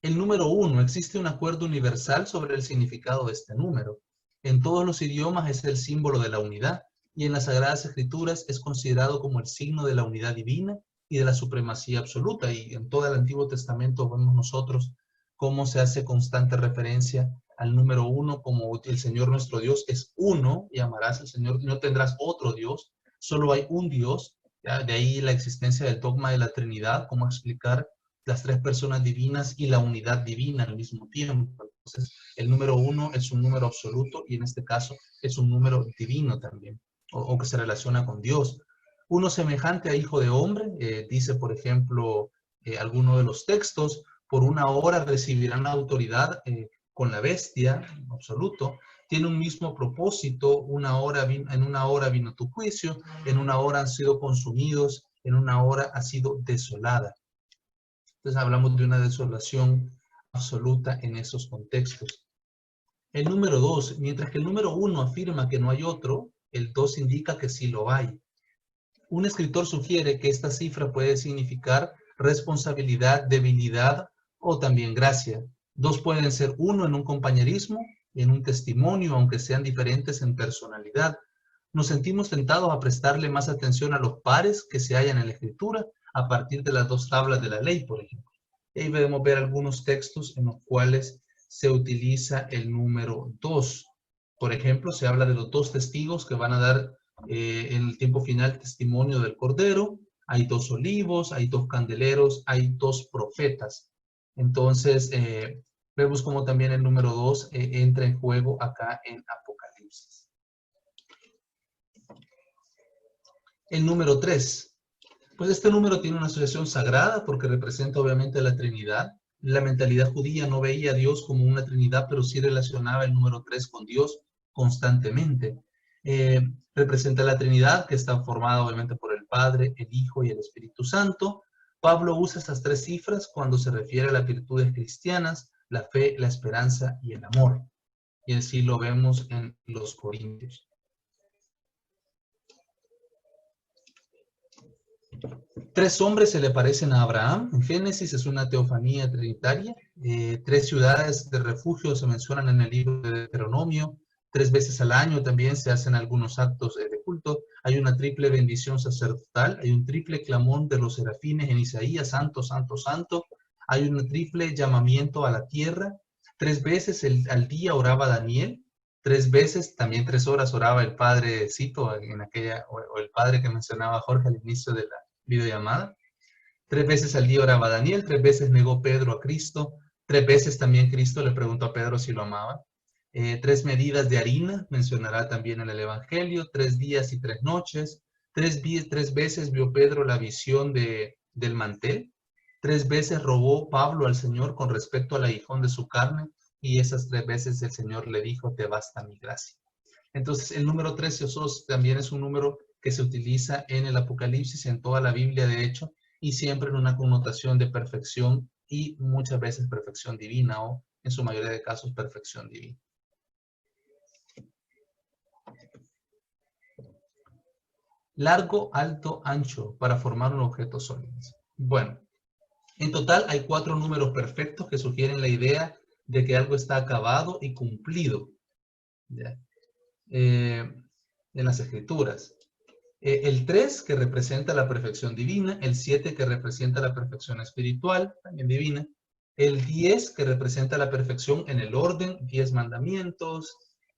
El número 1, existe un acuerdo universal sobre el significado de este número. En todos los idiomas es el símbolo de la unidad y en las Sagradas Escrituras es considerado como el signo de la unidad divina y de la supremacía absoluta. Y en todo el Antiguo Testamento vemos nosotros cómo se hace constante referencia al número 1 como el Señor nuestro Dios es uno y amarás al Señor y no tendrás otro Dios. Solo hay un Dios. ¿Ya? De ahí la existencia del dogma de la Trinidad, cómo explicar las 3 personas divinas y la unidad divina al mismo tiempo. Entonces, el número 1 es un número absoluto y en este caso es un número divino también, o que se relaciona con Dios. Uno semejante a hijo de hombre, dice por ejemplo alguno de los textos, por una hora recibirán la autoridad con la bestia, absoluto. Tiene un mismo propósito, en una hora vino tu juicio, en una hora han sido consumidos, en una hora ha sido desolada. Entonces hablamos de una desolación absoluta en esos contextos. El número 2, mientras que el número 1 afirma que no hay otro, el 2 indica que sí lo hay. Un escritor sugiere que esta cifra puede significar responsabilidad, debilidad o también gracia. 2 pueden ser 1 en un compañerismo, en un testimonio, aunque sean diferentes en personalidad. Nos sentimos tentados a prestarle más atención a los pares que se hallan en la Escritura a partir de las 2 tablas de la ley, por ejemplo. Y ahí podemos ver algunos textos en los cuales se utiliza el número 2. Por ejemplo, se habla de los 2 testigos que van a dar en el tiempo final testimonio del Cordero. Hay 2 olivos, hay 2 candeleros, hay 2 profetas. Entonces, vemos como también el número 2 entra en juego acá en Apocalipsis. El número 3. Pues este número tiene una asociación sagrada porque representa obviamente la Trinidad. La mentalidad judía no veía a Dios como una Trinidad, pero sí relacionaba el número 3 con Dios constantemente. Representa la Trinidad, que está formada obviamente por el Padre, el Hijo y el Espíritu Santo. Pablo usa estas 3 cifras cuando se refiere a las virtudes cristianas, la fe, la esperanza y el amor. Y así lo vemos en los Corintios. 3 hombres se le parecen a Abraham. En Génesis es una teofanía trinitaria. 3 ciudades de refugio se mencionan en el libro de Deuteronomio. 3 veces al año también se hacen algunos actos de culto. Hay una triple bendición sacerdotal. Hay un triple clamor de los serafines en Isaías, santo, santo, santo. Hay un triple llamamiento a la tierra. 3 veces al día oraba Daniel. 3 veces, también 3 horas oraba el padrecito en aquella, o el padre que mencionaba Jorge al inicio de la videollamada. 3 veces al día oraba Daniel, 3 veces negó Pedro a Cristo, 3 veces también Cristo le preguntó a Pedro si lo amaba. 3 medidas de harina, mencionará también en el Evangelio, 3 días y 3 noches. 3 veces vio Pedro la visión del mantel. 3 veces rogó Pablo al Señor con respecto al aguijón de su carne, y esas 3 veces el Señor le dijo, te basta mi gracia. Entonces, el número 13 también es un número que se utiliza en el Apocalipsis, en toda la Biblia, de hecho, y siempre en una connotación de perfección y muchas veces perfección divina, o en su mayoría de casos perfección divina. Largo, alto, ancho, para formar un objeto sólido. Bueno, en total hay 4 números perfectos que sugieren la idea de que algo está acabado y cumplido, ¿ya? En las escrituras. El 3 que representa la perfección divina, el 7 que representa la perfección espiritual, también divina, el 10 que representa la perfección en el orden, 10 mandamientos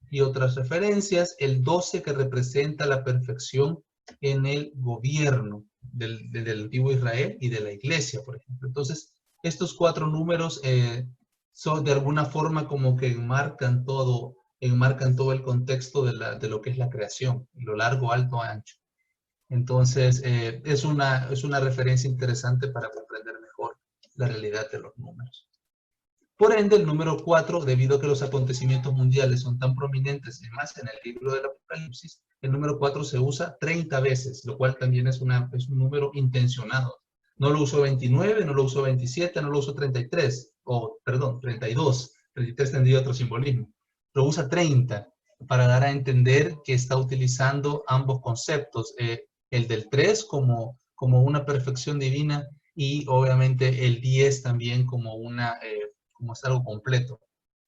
y otras referencias, el 12 que representa la perfección en el gobierno del antiguo Israel y de la iglesia, por ejemplo. Entonces, estos 4 números son de alguna forma como que enmarcan todo el contexto de lo que es la creación, lo largo, alto, ancho. Entonces, es una referencia interesante para comprender mejor la realidad de los números. Por ende, el número 4, debido a que los acontecimientos mundiales son tan prominentes, y más en el libro del Apocalipsis, el número 4 se usa 30 veces, lo cual también es un número intencionado. No lo usó 29, no lo usó 27, no lo usó 33, o perdón, 32. 33 tendría otro simbolismo. Lo usa 30 para dar a entender que está utilizando ambos conceptos, el del 3 como una perfección divina y obviamente el 10 también como es algo completo.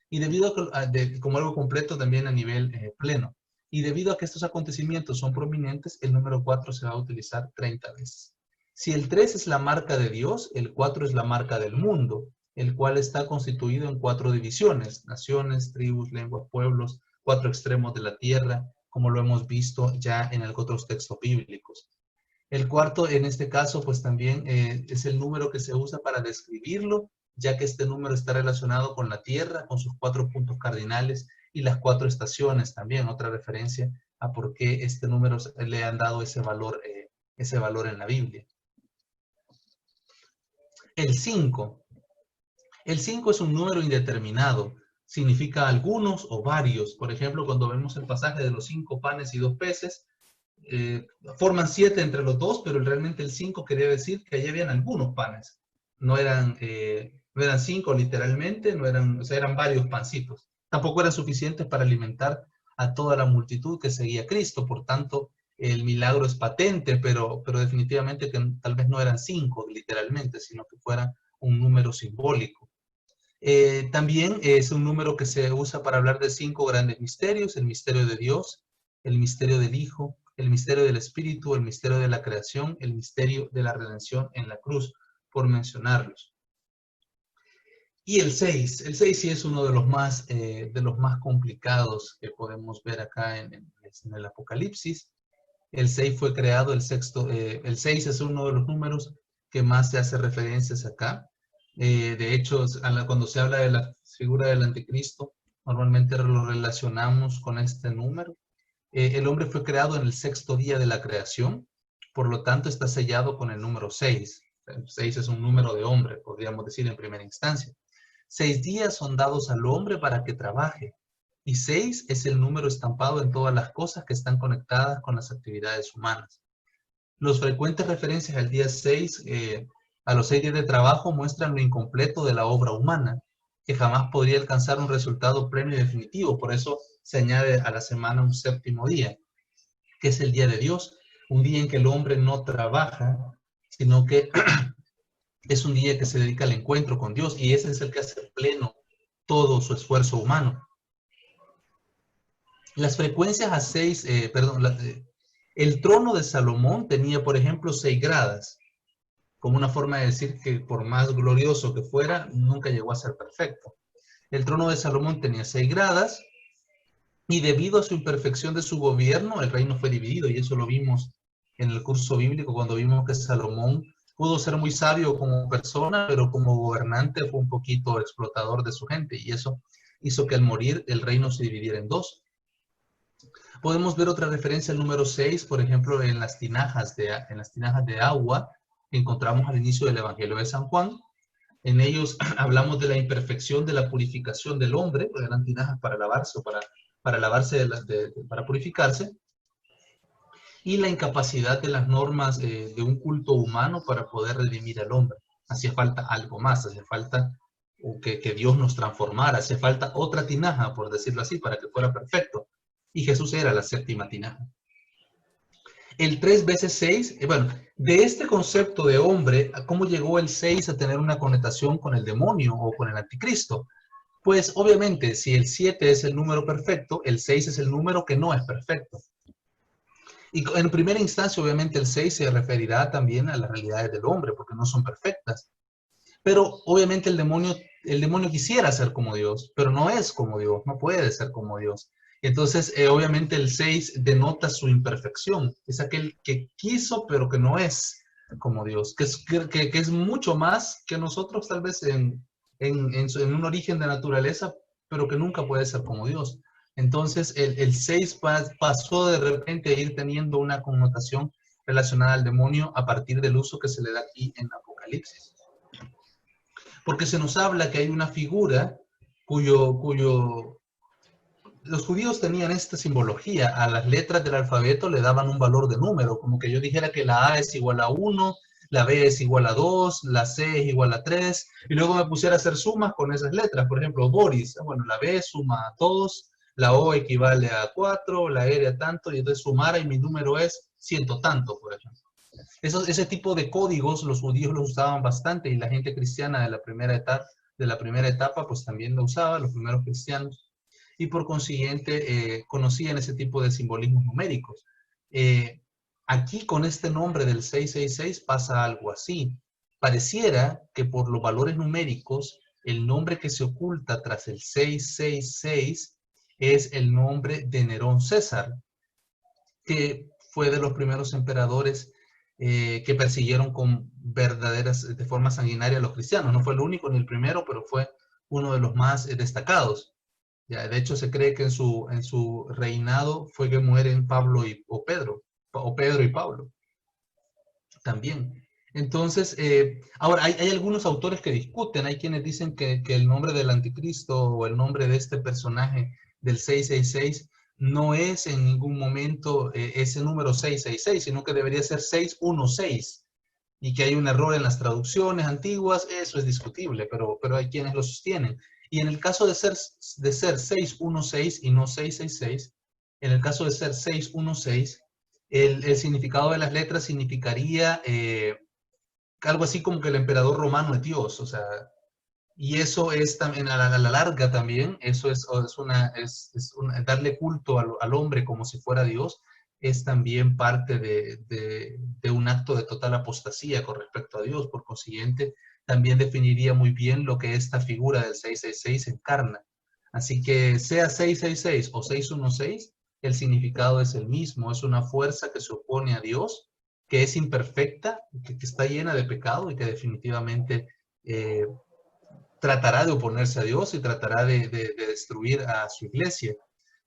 Y debido a que, como algo completo también a nivel pleno. Y debido a que estos acontecimientos son prominentes, el número 4 se va a utilizar 30 veces. Si el 3 es la marca de Dios, el 4 es la marca del mundo, el cual está constituido en 4 divisiones, naciones, tribus, lenguas, pueblos, 4 extremos de la tierra, como lo hemos visto ya en otros textos bíblicos. El cuarto, en este caso, pues también es el número que se usa para describirlo, ya que este número está relacionado con la Tierra, con sus 4 puntos cardinales y las 4 estaciones también, otra referencia a por qué este número le han dado ese valor en la Biblia. El 5. El 5 es un número indeterminado, significa algunos o varios. Por ejemplo, cuando vemos el pasaje de los 5 panes y 2 peces, forman 7 entre los dos, pero realmente el 5 quería decir que allí habían algunos panes. No eran 5 literalmente, o sea, eran varios pancitos. Tampoco eran suficientes para alimentar a toda la multitud que seguía a Cristo. Por tanto, el milagro es patente, pero definitivamente que tal vez no eran 5 literalmente, sino que fuera un número simbólico. También es un número que se usa para hablar de 5 grandes misterios: el misterio de Dios, el misterio del Hijo, el misterio del Espíritu, el misterio de la creación, el misterio de la redención en la cruz, por mencionarlos. Y el 6 sí es uno de los más complicados que podemos ver acá en el Apocalipsis. El 6 fue creado, el 6 es uno de los números que más se hace referencias acá. De hecho, cuando se habla de la figura del anticristo, normalmente lo relacionamos con este número. El hombre fue creado en el 6º día de la creación, por lo tanto está sellado con el número 6. El 6 es un número de hombre, podríamos decir en primera instancia. 6 días son dados al hombre para que trabaje, y 6 es el número estampado en todas las cosas que están conectadas con las actividades humanas. Los frecuentes referencias al día 6, a los 6 días de trabajo, muestran lo incompleto de la obra humana, que jamás podría alcanzar un resultado pleno y definitivo. Por eso se añade a la semana un 7º día, que es el día de Dios, un día en que el hombre no trabaja sino que es un día que se dedica al encuentro con Dios y ese es el que hace pleno todo su esfuerzo humano. Las frecuencias a 6, el trono de Salomón tenía, por ejemplo, 6 gradas, como una forma de decir que por más glorioso que fuera, nunca llegó a ser perfecto. El trono de Salomón tenía 6 gradas y debido a su imperfección de su gobierno, el reino fue dividido y eso lo vimos en el curso bíblico cuando vimos que Salomón pudo ser muy sabio como persona, pero como gobernante fue un poquito explotador de su gente y eso hizo que al morir el reino se dividiera en dos. Podemos ver otra referencia al número 6, por ejemplo, en las tinajas de agua que encontramos al inicio del Evangelio de San Juan. En ellos hablamos de la imperfección de la purificación del hombre, porque eran tinajas para lavarse o para lavarse, para purificarse, y la incapacidad de las normas de un culto humano para poder redimir al hombre. Hacía falta algo más, hacía falta que Dios nos transformara, hacía falta otra tinaja, por decirlo así, para que fuera perfecto. Y Jesús era la séptima tinaja. El 3 veces 6, bueno, de este concepto de hombre, ¿cómo llegó el 6 a tener una connotación con el demonio o con el anticristo? Pues obviamente, si el 7 es el número perfecto, el 6 es el número que no es perfecto. Y en primera instancia, obviamente, el 6 se referirá también a las realidades del hombre, porque no son perfectas. Pero obviamente el demonio quisiera ser como Dios, pero no es como Dios, no puede ser como Dios. Entonces, obviamente el 6 denota su imperfección. Es aquel que quiso, pero que no es como Dios, que es mucho más que nosotros tal vez en un origen de naturaleza, pero que nunca puede ser como Dios. Entonces, el 6 pasó de repente a ir teniendo una connotación relacionada al demonio a partir del uso que se le da aquí en Apocalipsis. Porque se nos habla que hay una figura los judíos tenían esta simbología, a las letras del alfabeto le daban un valor de número, como que yo dijera que la A es igual a 1, la B es igual a 2, la C es igual a 3, y luego me pusiera a hacer sumas con esas letras, por ejemplo, Boris, bueno, la B suma a 2, la O equivale a 4, la R a tanto, y entonces sumara y mi número es ciento tanto, por ejemplo. Ese tipo de códigos los judíos los usaban bastante y la gente cristiana de la primera etapa pues también lo usaba, los primeros cristianos, y por consiguiente conocían ese tipo de simbolismos numéricos. Aquí con este nombre del 666 pasa algo así. Pareciera que por los valores numéricos, el nombre que se oculta tras el 666 es el nombre de Nerón César, que fue de los primeros emperadores que persiguieron de forma sanguinaria a los cristianos. No fue el único ni el primero, pero fue uno de los más destacados. Ya, de hecho, se cree que en su reinado fue que mueren Pedro y Pablo también. Entonces, ahora hay algunos autores que discuten, hay quienes dicen que el nombre del anticristo o el nombre de este personaje del 666 no es en ningún momento ese número 666, sino que debería ser 616 y que hay un error en las traducciones antiguas, eso es discutible, pero hay quienes lo sostienen. Y en el caso de ser 616 y no 666, en el caso de ser 616, el significado de las letras significaría algo así como que el emperador romano es Dios, o sea, y eso es también a la larga también, eso es darle culto al hombre como si fuera Dios, es también parte de un acto de total apostasía con respecto a Dios. Por consiguiente, también definiría muy bien lo que esta figura del 666 encarna. Así que sea 666 o 616, el significado es el mismo, es una fuerza que se opone a Dios, que es imperfecta, que está llena de pecado y que definitivamente tratará de oponerse a Dios y tratará de destruir a su iglesia.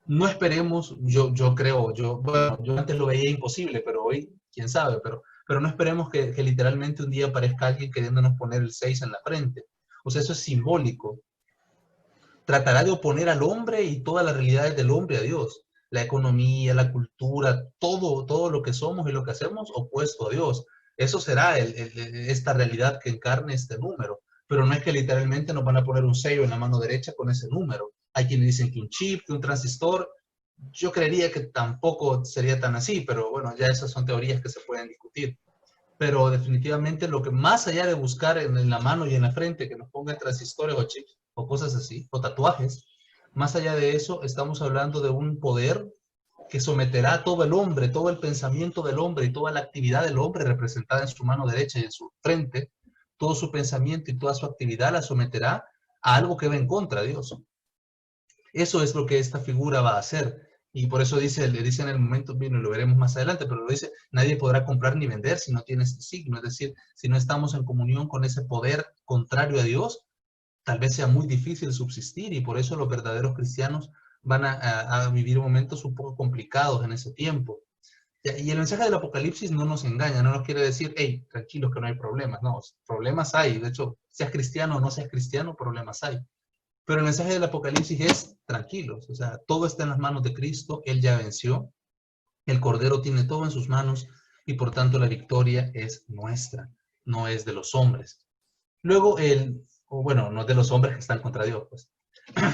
No esperemos, yo creo, bueno, yo antes lo veía imposible, pero hoy, quién sabe, pero no esperemos que literalmente un día aparezca alguien queriéndonos poner el 6 en la frente. O sea, eso es simbólico. Tratará de oponer al hombre y todas las realidades del hombre a Dios. La economía, la cultura, todo lo que somos y lo que hacemos opuesto a Dios. Eso será esta realidad que encarne este número. Pero no es que literalmente nos van a poner un sello en la mano derecha con ese número. Hay quienes dicen que un chip, que un transistor. Yo creería que tampoco sería tan así, pero bueno, ya esas son teorías que se pueden discutir. pero definitivamente lo que más allá de buscar en la mano y en la frente, que nos pongan transistores o chips o cosas así, o tatuajes, más allá de eso, estamos hablando de un poder que someterá a todo el hombre, todo el pensamiento del hombre y toda la actividad del hombre representada en su mano derecha y en su frente, todo su pensamiento y toda su actividad la someterá a algo que va en contra de Dios. Eso es lo que esta figura va a hacer. Y por eso le dice en el momento, bien, lo veremos más adelante, pero lo dice, nadie podrá comprar ni vender si no tiene ese signo. Es decir, si no estamos en comunión con ese poder contrario a Dios, tal vez sea muy difícil subsistir, y por eso los verdaderos cristianos van a vivir momentos un poco complicados en ese tiempo. Y el mensaje del Apocalipsis no nos engaña, no nos quiere decir, hey, tranquilos que no hay problemas. No, problemas hay. De hecho, seas cristiano o no seas cristiano, problemas hay. Pero el mensaje del Apocalipsis es tranquilos, o sea, todo está en las manos de Cristo, Él ya venció, el Cordero tiene todo en sus manos y por tanto la victoria es nuestra, no es de los hombres. Luego bueno, no es de los hombres que están contra Dios, pues.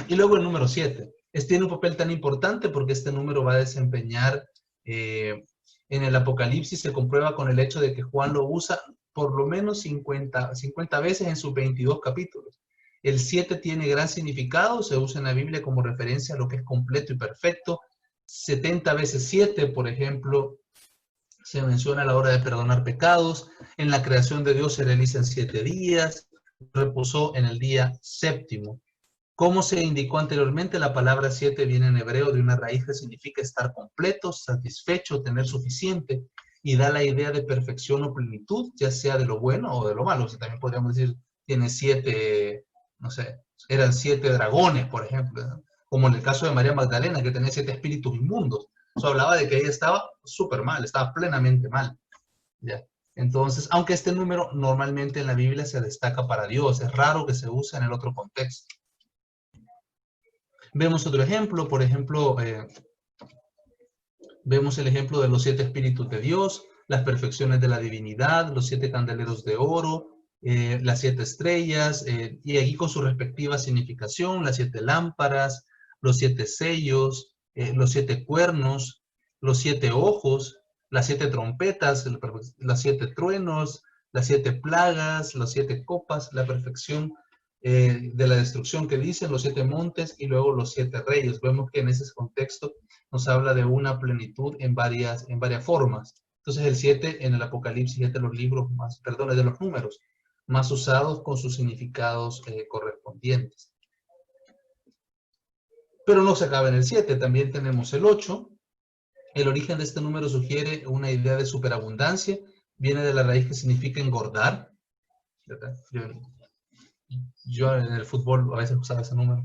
Y luego el número 7. Tiene un papel tan importante porque este número va a desempeñar en el Apocalipsis, se comprueba con el hecho de que Juan lo usa por lo menos 50 veces en sus 22 capítulos. El 7 tiene gran significado, se usa en la Biblia como referencia a lo que es completo y perfecto. 70 veces 7, por ejemplo, se menciona a la hora de perdonar pecados. En la creación de Dios se realiza en 7 días, reposó en el día séptimo. Como se indicó anteriormente, la palabra 7 viene en hebreo de una raíz que significa estar completo, satisfecho, tener suficiente, y da la idea de perfección o plenitud, ya sea de lo bueno o de lo malo. O sea, también podríamos decir, tiene 7, no sé, eran 7 dragones, por ejemplo, ¿no? Como en el caso de María Magdalena, que tenía 7 espíritus inmundos. Eso hablaba de que ella estaba súper mal, estaba plenamente mal. ¿Ya? Entonces, aunque este número normalmente en la Biblia se destaca para Dios, es raro que se use en el otro contexto. Vemos otro ejemplo, por ejemplo, vemos el ejemplo de los 7 espíritus de Dios, las perfecciones de la divinidad, los 7 candeleros de oro, las 7 estrellas, y aquí con su respectiva significación, las 7 lámparas, los 7 sellos, los 7 cuernos, los 7 ojos, las 7 trompetas, las 7 truenos, las 7 plagas, las 7 copas, la perfección de la destrucción que dicen los 7 montes y luego los 7 reyes. Vemos que en ese contexto nos habla de una plenitud en varias formas. Entonces el 7 en el Apocalipsis es de los libros más, perdón, es de los números más usados con sus significados correspondientes. Pero no se acaba en el 7, también tenemos el 8. El origen de este número sugiere una idea de superabundancia, viene de la raíz que significa engordar, ¿verdad? Yo en el fútbol a veces usaba ese número.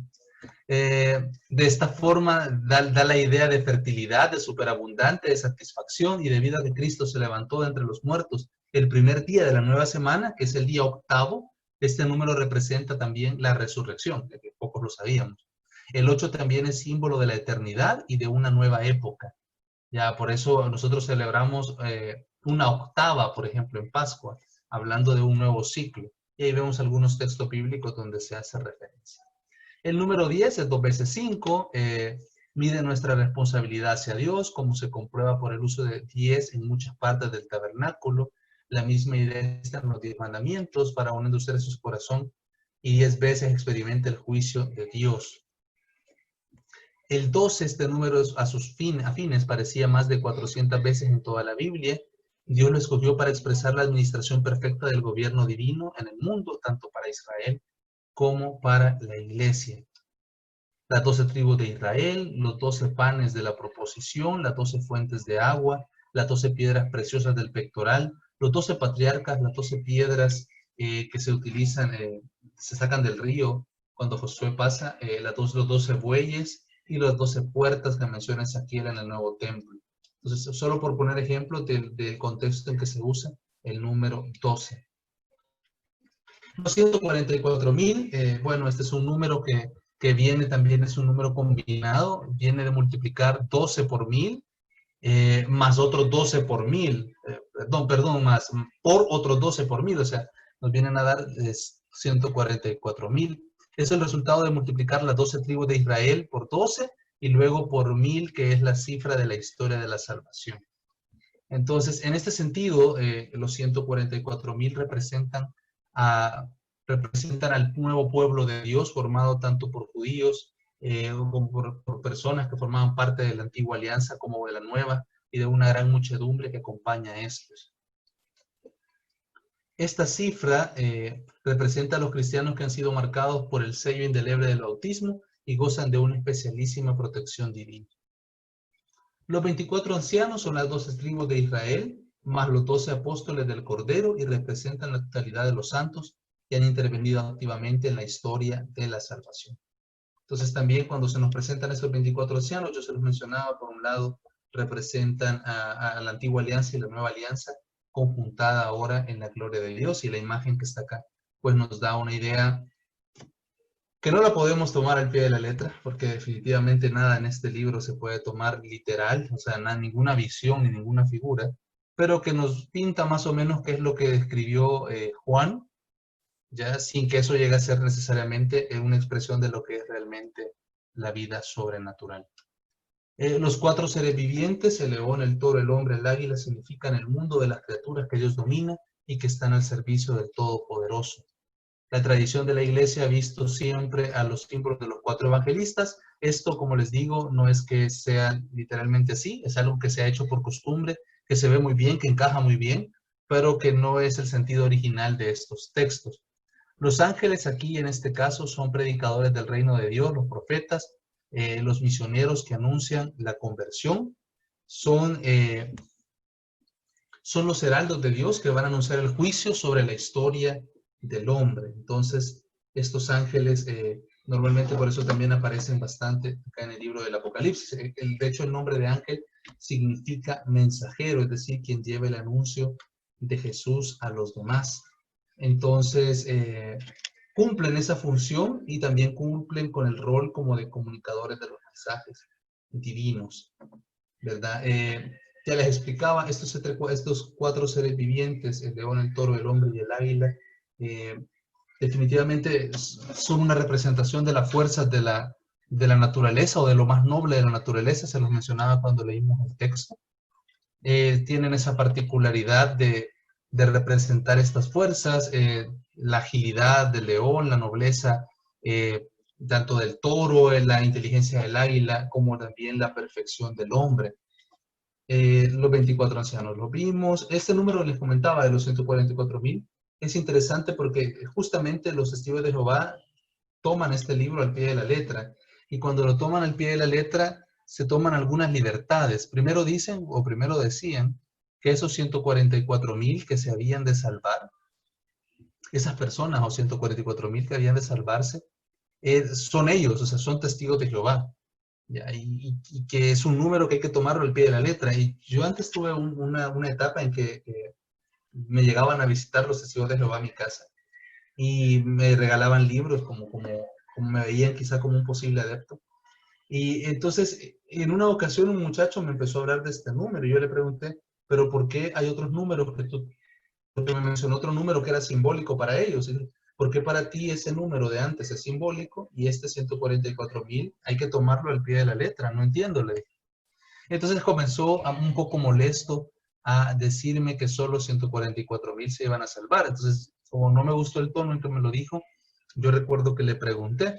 De esta forma da la idea de fertilidad, de superabundante, de satisfacción, y debido a que Cristo se levantó de entre los muertos el primer día de la nueva semana, que es el día octavo, este número representa también la resurrección, que pocos lo sabíamos. El 8 también es símbolo de la eternidad y de una nueva época. Ya por eso nosotros celebramos una octava, por ejemplo, en Pascua, hablando de un nuevo ciclo. Y ahí vemos algunos textos bíblicos donde se hace referencia. El número 10 es 2 veces 5, mide nuestra responsabilidad hacia Dios, como se comprueba por el uso de 10 en muchas partes del tabernáculo. La misma idea está en los 10 mandamientos, para uno de ustedes su corazón, y 10 veces experimenta el juicio de Dios. El 12, este número a sus fines, parecía más de 400 veces en toda la Biblia. Dios lo escogió para expresar la administración perfecta del gobierno divino en el mundo, tanto para Israel como para la iglesia. Las 12 tribus de Israel, los 12 panes de la proposición, las 12 fuentes de agua, las 12 piedras preciosas del pectoral, los 12 patriarcas, las 12 piedras que se utilizan, se sacan del río cuando Josué pasa, los 12 bueyes y las 12 puertas que menciona Ezequiel en el nuevo templo. Entonces, solo por poner ejemplo del contexto en que se usa el número 12. Los 144,000, bueno, este es un número que viene también, es un número combinado, viene de multiplicar 12 por 1000, más otros 12 por 1000, más por otros 12 por 1000, o sea, nos vienen a dar 144,000. Es el resultado de multiplicar las 12 tribus de Israel por 12 y luego por 1000, que es la cifra de la historia de la salvación. Entonces, en este sentido, los 144,000 representan al nuevo pueblo de Dios, formado tanto por judíos como por personas que formaban parte de la antigua alianza como de la nueva, y de una gran muchedumbre que acompaña a estos. Esta cifra representa a los cristianos que han sido marcados por el sello indeleble del bautismo y gozan de una especialísima protección divina. Los 24 ancianos son las 12 tribus de Israel, más los 12 apóstoles del Cordero, y representan la totalidad de los santos que han intervenido activamente en la historia de la salvación. Entonces también cuando se nos presentan estos 24 ancianos, yo se los mencionaba, por un lado representan a la antigua alianza y la nueva alianza conjuntada ahora en la gloria de Dios, y la imagen que está acá pues nos da una idea que no la podemos tomar al pie de la letra, porque definitivamente nada en este libro se puede tomar literal, o sea, ninguna visión ni ninguna figura, pero que nos pinta más o menos qué es lo que describió Juan, ya sin que eso llegue a ser necesariamente una expresión de lo que es realmente la vida sobrenatural. Los 4 seres vivientes, el león, el toro, el hombre, el águila, significan el mundo de las criaturas que Dios domina y que están al servicio del Todopoderoso. La tradición de la iglesia ha visto siempre a los símbolos de los 4 evangelistas. Esto, como les digo, no es que sea literalmente así, es algo que se ha hecho por costumbre, que se ve muy bien, que encaja muy bien, pero que no es el sentido original de estos textos. Los ángeles aquí, en este caso, son predicadores del reino de Dios, los profetas, los misioneros que anuncian la conversión, son los heraldos de Dios que van a anunciar el juicio sobre la historia del hombre. Entonces, estos ángeles normalmente por eso también aparecen bastante acá en el libro del Apocalipsis. De hecho, el nombre de ángel significa mensajero, es decir, quien lleva el anuncio de Jesús a los demás. Entonces, cumplen esa función y también cumplen con el rol como de comunicadores de los mensajes divinos, ¿verdad? Ya les explicaba, estos 4 seres vivientes, el león, el toro, el hombre y el águila, definitivamente son una representación de las fuerzas de la naturaleza, o de lo más noble de la naturaleza. Se los mencionaba cuando leímos el texto. Tienen esa particularidad de representar estas fuerzas, la agilidad del león, la nobleza tanto del toro, la inteligencia del águila, como también la perfección del hombre. Los 24 ancianos lo vimos. Este número les comentaba de los 144,000 es interesante porque justamente los testigos de Jehová toman este libro al pie de la letra, y cuando lo toman al pie de la letra se toman algunas libertades. Primero dicen, o primero decían, que esos 144,000 que se habían de salvar, esas personas o 144,000 que habían de salvarse, son ellos, o sea, son testigos de Jehová. ¿Ya? Y que es un número que hay que tomarlo al pie de la letra. Y yo antes tuve una etapa en que me llegaban a visitar los testigos de Jehová a mi casa y me regalaban libros como me veían quizá como un posible adepto. Y entonces, en una ocasión un muchacho me empezó a hablar de este número y yo le pregunté, pero ¿por qué hay otros números porque me mencionó otro número que era simbólico para ellos? Y, ¿por qué para ti ese número de antes es simbólico y este 144,000 hay que tomarlo al pie de la letra? No entiendo, le dije. Entonces comenzó un poco molesto a decirme que solo 144,000 se iban a salvar. Entonces, como no me gustó el tono en que me lo dijo, yo recuerdo que le pregunté.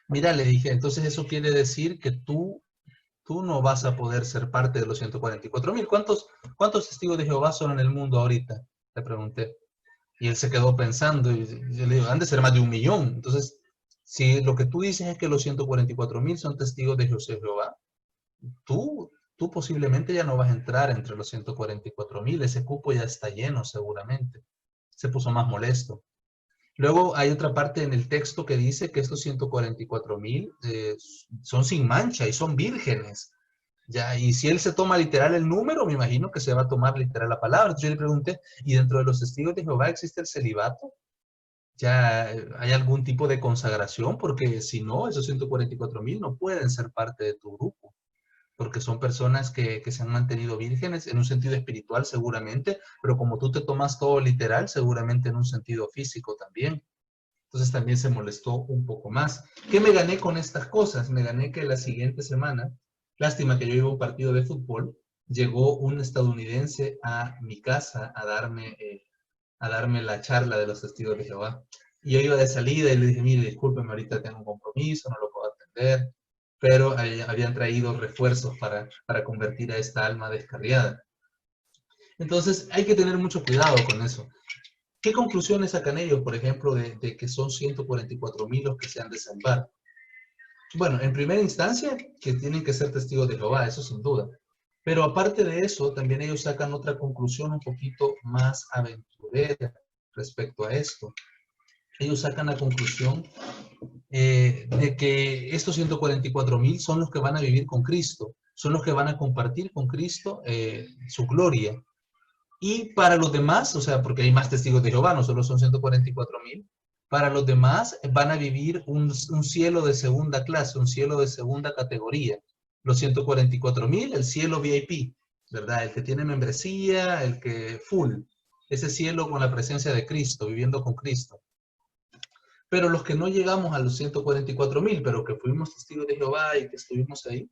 Mira, le dije, entonces eso quiere decir que tú no vas a poder ser parte de los 144,000. ¿Cuántos testigos de Jehová son en el mundo ahorita? Le pregunté. Y él se quedó pensando y yo le digo, han de ser más de 1,000,000. Entonces, si lo que tú dices es que los 144,000 son testigos de Jehová, tú posiblemente ya no vas a entrar entre los 144,000. Ese cupo ya está lleno seguramente. Se puso más molesto. Luego hay otra parte en el texto que dice que estos 144,000 son sin mancha y son vírgenes. Ya, y si él se toma literal el número, me imagino que se va a tomar literal la palabra. Entonces yo le pregunté, ¿y dentro de los testigos de Jehová existe el celibato? ¿Ya hay algún tipo de consagración? Porque si no, esos 144,000 no pueden ser parte de tu grupo, porque son personas que se han mantenido vírgenes en un sentido espiritual seguramente, pero como tú te tomas todo literal, seguramente en un sentido físico también. Entonces también se molestó un poco más. ¿Qué me gané con estas cosas? Me gané que la siguiente semana, lástima que yo iba a un partido de fútbol, llegó un estadounidense a mi casa a darme la charla de los testigos de Jehová. Y yo iba de salida y le dije, mire, discúlpeme, ahorita tengo un compromiso, no lo puedo atender, pero habían traído refuerzos para convertir a esta alma descarriada. Entonces hay que tener mucho cuidado con eso. ¿Qué conclusiones sacan ellos, por ejemplo, de que son 144,000 los que se han de salvar? Bueno, en primera instancia, que tienen que ser testigos de Jehová, eso sin duda. Pero aparte de eso, también ellos sacan otra conclusión un poquito más aventurera respecto a esto. Ellos sacan la conclusión de que estos 144,000 son los que van a vivir con Cristo, son los que van a compartir con Cristo su gloria. Y para los demás, o sea, porque hay más testigos de Jehová, no solo son 144,000, para los demás van a vivir un cielo de segunda clase, un cielo de segunda categoría. Los 144,000, el cielo VIP, ¿verdad? El que tiene membresía, el que full. Ese cielo con la presencia de Cristo, viviendo con Cristo. Pero los que no llegamos a los 144,000, pero que fuimos testigos de Jehová y que estuvimos ahí,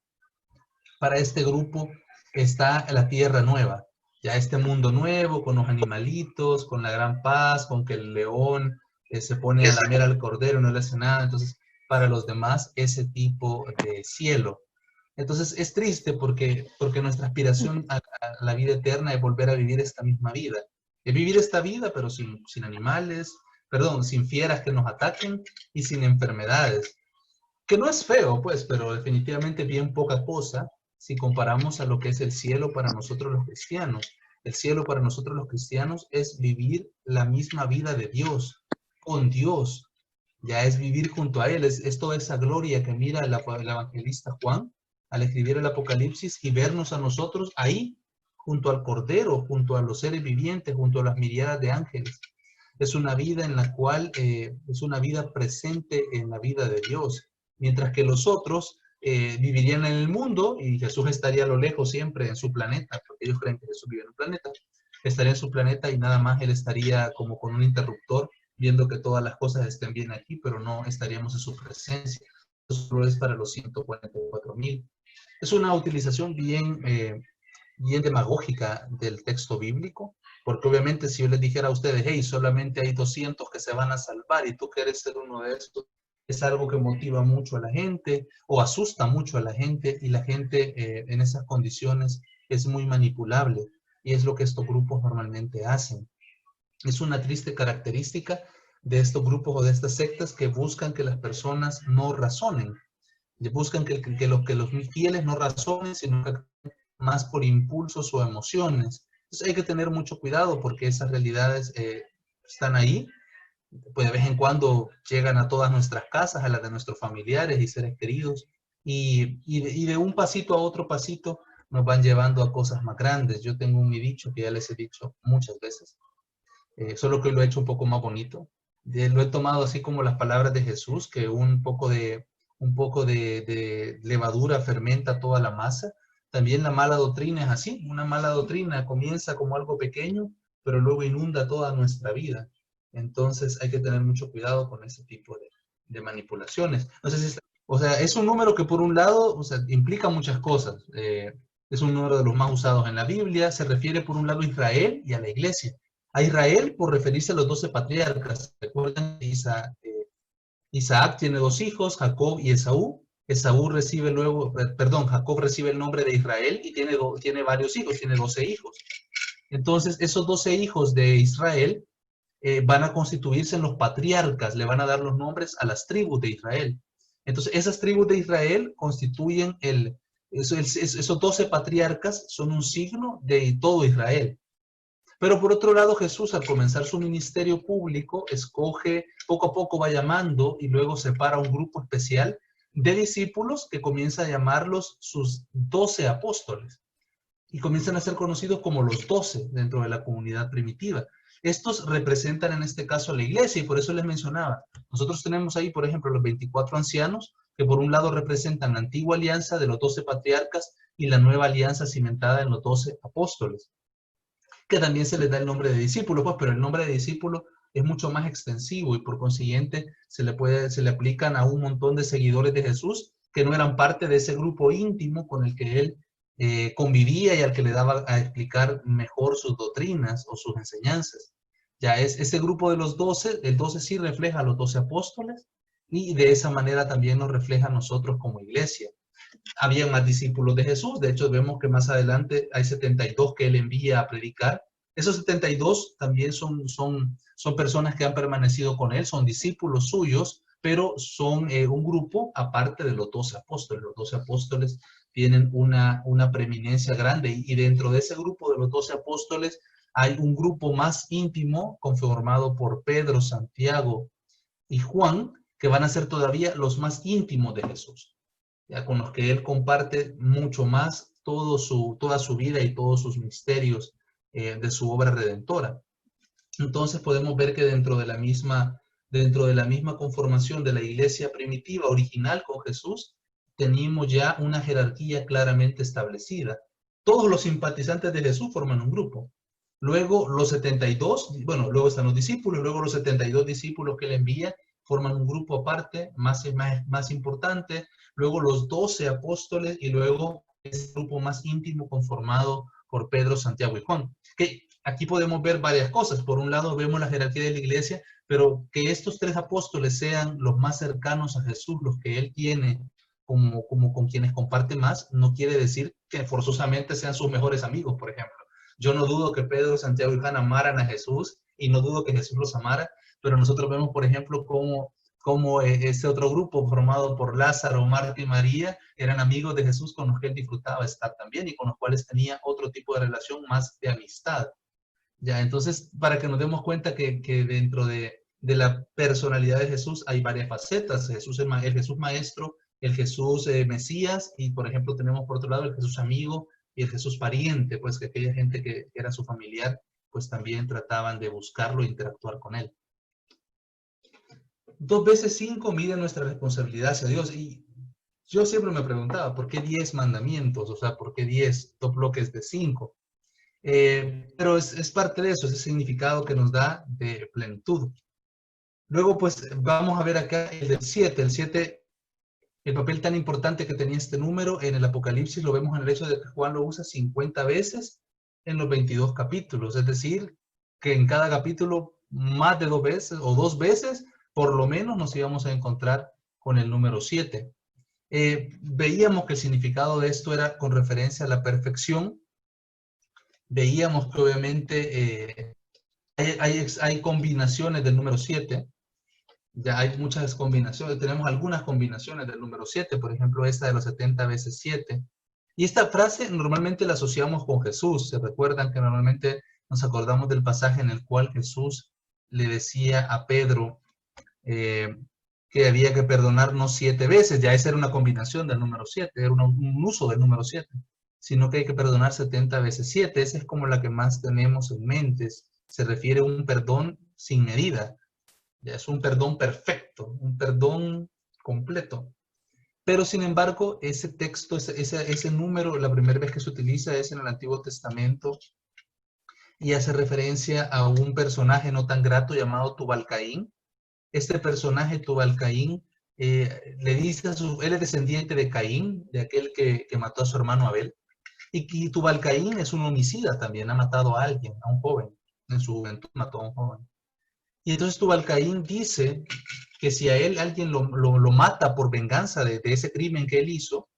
para este grupo está la tierra nueva. Ya este mundo nuevo, con los animalitos, con la gran paz, con que el león se pone a lamer al cordero y no le hace nada. Entonces, para los demás, ese tipo de cielo. Entonces, es triste porque nuestra aspiración a la vida eterna es volver a vivir esta misma vida. Es vivir esta vida, pero sin animales, perdón, sin fieras que nos ataquen y sin enfermedades. Que no es feo, pues, pero definitivamente bien poca cosa si comparamos a lo que es el cielo para nosotros los cristianos. El cielo para nosotros los cristianos es vivir la misma vida de Dios, con Dios. Ya es vivir junto a Él. Es toda esa gloria que mira el evangelista Juan al escribir el Apocalipsis y vernos a nosotros ahí, junto al Cordero, junto a los seres vivientes, junto a las miriadas de ángeles. Es una vida en la cual es una vida presente en la vida de Dios, mientras que los otros vivirían en el mundo y Jesús estaría a lo lejos siempre en su planeta, porque ellos creen que Jesús vive en un planeta, estaría en su planeta y nada más Él estaría como con un interruptor viendo que todas las cosas estén bien aquí, pero no estaríamos en su presencia. Eso solo es para los 144,000. Es una utilización bien demagógica del texto bíblico, porque obviamente si yo les dijera a ustedes, hey, solamente hay 200 que se van a salvar y tú quieres ser uno de estos, es algo que motiva mucho a la gente o asusta mucho a la gente y la gente en esas condiciones es muy manipulable y es lo que estos grupos normalmente hacen. Es una triste característica de estos grupos o de estas sectas que buscan que las personas no razonen, buscan que los fieles no razonen, sino que más por impulsos o emociones. Entonces hay que tener mucho cuidado porque esas realidades están ahí, pues de vez en cuando llegan a todas nuestras casas, a las de nuestros familiares y seres queridos, y de un pasito a otro pasito nos van llevando a cosas más grandes. Yo tengo mi dicho que ya les he dicho muchas veces, solo que lo he hecho un poco más bonito. Lo he tomado así como las palabras de Jesús, que un poco de levadura fermenta toda la masa. También la mala doctrina es así. Una mala doctrina comienza como algo pequeño, pero luego inunda toda nuestra vida. Entonces hay que tener mucho cuidado con ese tipo de manipulaciones. No sé si o sea, es un número que por un lado, o sea, implica muchas cosas. Es un número de los más usados en la Biblia. Se refiere por un lado a Israel y a la iglesia. A Israel por referirse a los 12 patriarcas. Recuerden que Isaac tiene 2 hijos, Jacob y Esaú. Esaú recibe luego, perdón, Jacob recibe el nombre de Israel y tiene varios hijos, tiene 12 hijos. Entonces, esos 12 hijos de Israel van a constituirse en los patriarcas, le van a dar los nombres a las tribus de Israel. Entonces, esas tribus de Israel constituyen esos 12 patriarcas son un signo de todo Israel. Pero por otro lado, Jesús al comenzar su ministerio público, escoge, poco a poco va llamando y luego separa un grupo especial de discípulos que comienza a llamarlos sus 12 apóstoles y comienzan a ser conocidos como los 12 dentro de la comunidad primitiva. Estos representan en este caso a la iglesia y por eso les mencionaba. Nosotros tenemos ahí, por ejemplo, los 24 ancianos que por un lado representan la antigua alianza de los 12 patriarcas y la nueva alianza cimentada en los 12 apóstoles, que también se les da el nombre de discípulo, pues, pero el nombre de discípulo es mucho más extensivo y por consiguiente se le aplican a un montón de seguidores de Jesús que no eran parte de ese grupo íntimo con el que él convivía y al que le daba a explicar mejor sus doctrinas o sus enseñanzas. Ya es ese grupo de los 12, el 12 sí refleja a los 12 apóstoles y de esa manera también nos refleja a nosotros como iglesia. Había más discípulos de Jesús, de hecho vemos que más adelante hay 72 que él envía a predicar. Esos 72 también son personas que han permanecido con él, son discípulos suyos, pero son un grupo aparte de los 12 apóstoles. Los 12 apóstoles tienen una preeminencia grande y dentro de ese grupo de los 12 apóstoles hay un grupo más íntimo conformado por Pedro, Santiago y Juan, que van a ser todavía los más íntimos de Jesús, ya con los que él comparte mucho más toda su vida y todos sus misterios de su obra redentora. Entonces podemos ver que dentro de la misma conformación de la iglesia primitiva original con Jesús, teníamos ya una jerarquía claramente establecida. Todos los simpatizantes de Jesús forman un grupo. Luego los 72, bueno, luego están los discípulos, luego los 72 discípulos que él envía forman un grupo aparte, más importante. Luego los 12 apóstoles y luego ese grupo más íntimo conformado por Pedro, Santiago y Juan. Que aquí podemos ver varias cosas. Por un lado vemos la jerarquía de la iglesia, pero que estos 3 apóstoles sean los más cercanos a Jesús, los que él tiene como con quienes comparte más, no quiere decir que forzosamente sean sus mejores amigos, por ejemplo. Yo no dudo que Pedro, Santiago y Juan amaran a Jesús y no dudo que Jesús los amara, pero nosotros vemos, por ejemplo, cómo este otro grupo formado por Lázaro, Marta y María eran amigos de Jesús con los que él disfrutaba estar también y con los cuales tenía otro tipo de relación más de amistad. Ya, entonces, para que nos demos cuenta que dentro de la personalidad de Jesús hay varias facetas. Jesús el Jesús maestro, el Jesús Mesías y, por ejemplo, tenemos por otro lado el Jesús amigo y el Jesús pariente, pues que aquella gente que era su familiar, pues también trataban de buscarlo e interactuar con él. 2 veces 5 mide nuestra responsabilidad hacia Dios. Y yo siempre me preguntaba, ¿por qué 10 mandamientos? O sea, ¿por qué 10 bloques de 5? Pero es parte de eso, ese significado que nos da de plenitud. Luego, pues, vamos a ver acá el del 7. El 7, el papel tan importante que tenía este número en el Apocalipsis, lo vemos en el hecho de que Juan lo usa 50 veces en los 22 capítulos. Es decir, que en cada capítulo más de 2 veces o 2 veces, por lo menos, nos íbamos a encontrar con el número 7. Veíamos que el significado de esto era con referencia a la perfección. Veíamos que obviamente hay combinaciones del número 7. Ya hay muchas combinaciones. Tenemos algunas combinaciones del número 7. Por ejemplo, esta de los 70 veces 7. Y esta frase normalmente la asociamos con Jesús. Se recuerdan que normalmente nos acordamos del pasaje en el cual Jesús le decía a Pedro que había que perdonarnos 7 veces. Ya esa era una combinación del número 7. Era un uso del número 7. Sino que hay que perdonar 70 veces 7. Esa es como la que más tenemos en mente. Se refiere a un perdón sin medida. Ya es un perdón perfecto, un perdón completo. Pero sin embargo, ese texto, ese número, la primera vez que se utiliza es en el Antiguo Testamento y hace referencia a un personaje no tan grato llamado Tubal-Caín. Este personaje, Tubal-Caín, le dice él es descendiente de Caín, de aquel que mató a su hermano Abel. Y Tubal-Caín es un homicida también, ha matado a alguien, a un joven. En su juventud mató a un joven. Y entonces Tubal-Caín dice que si a él alguien lo mata por venganza de ese crimen que él hizo,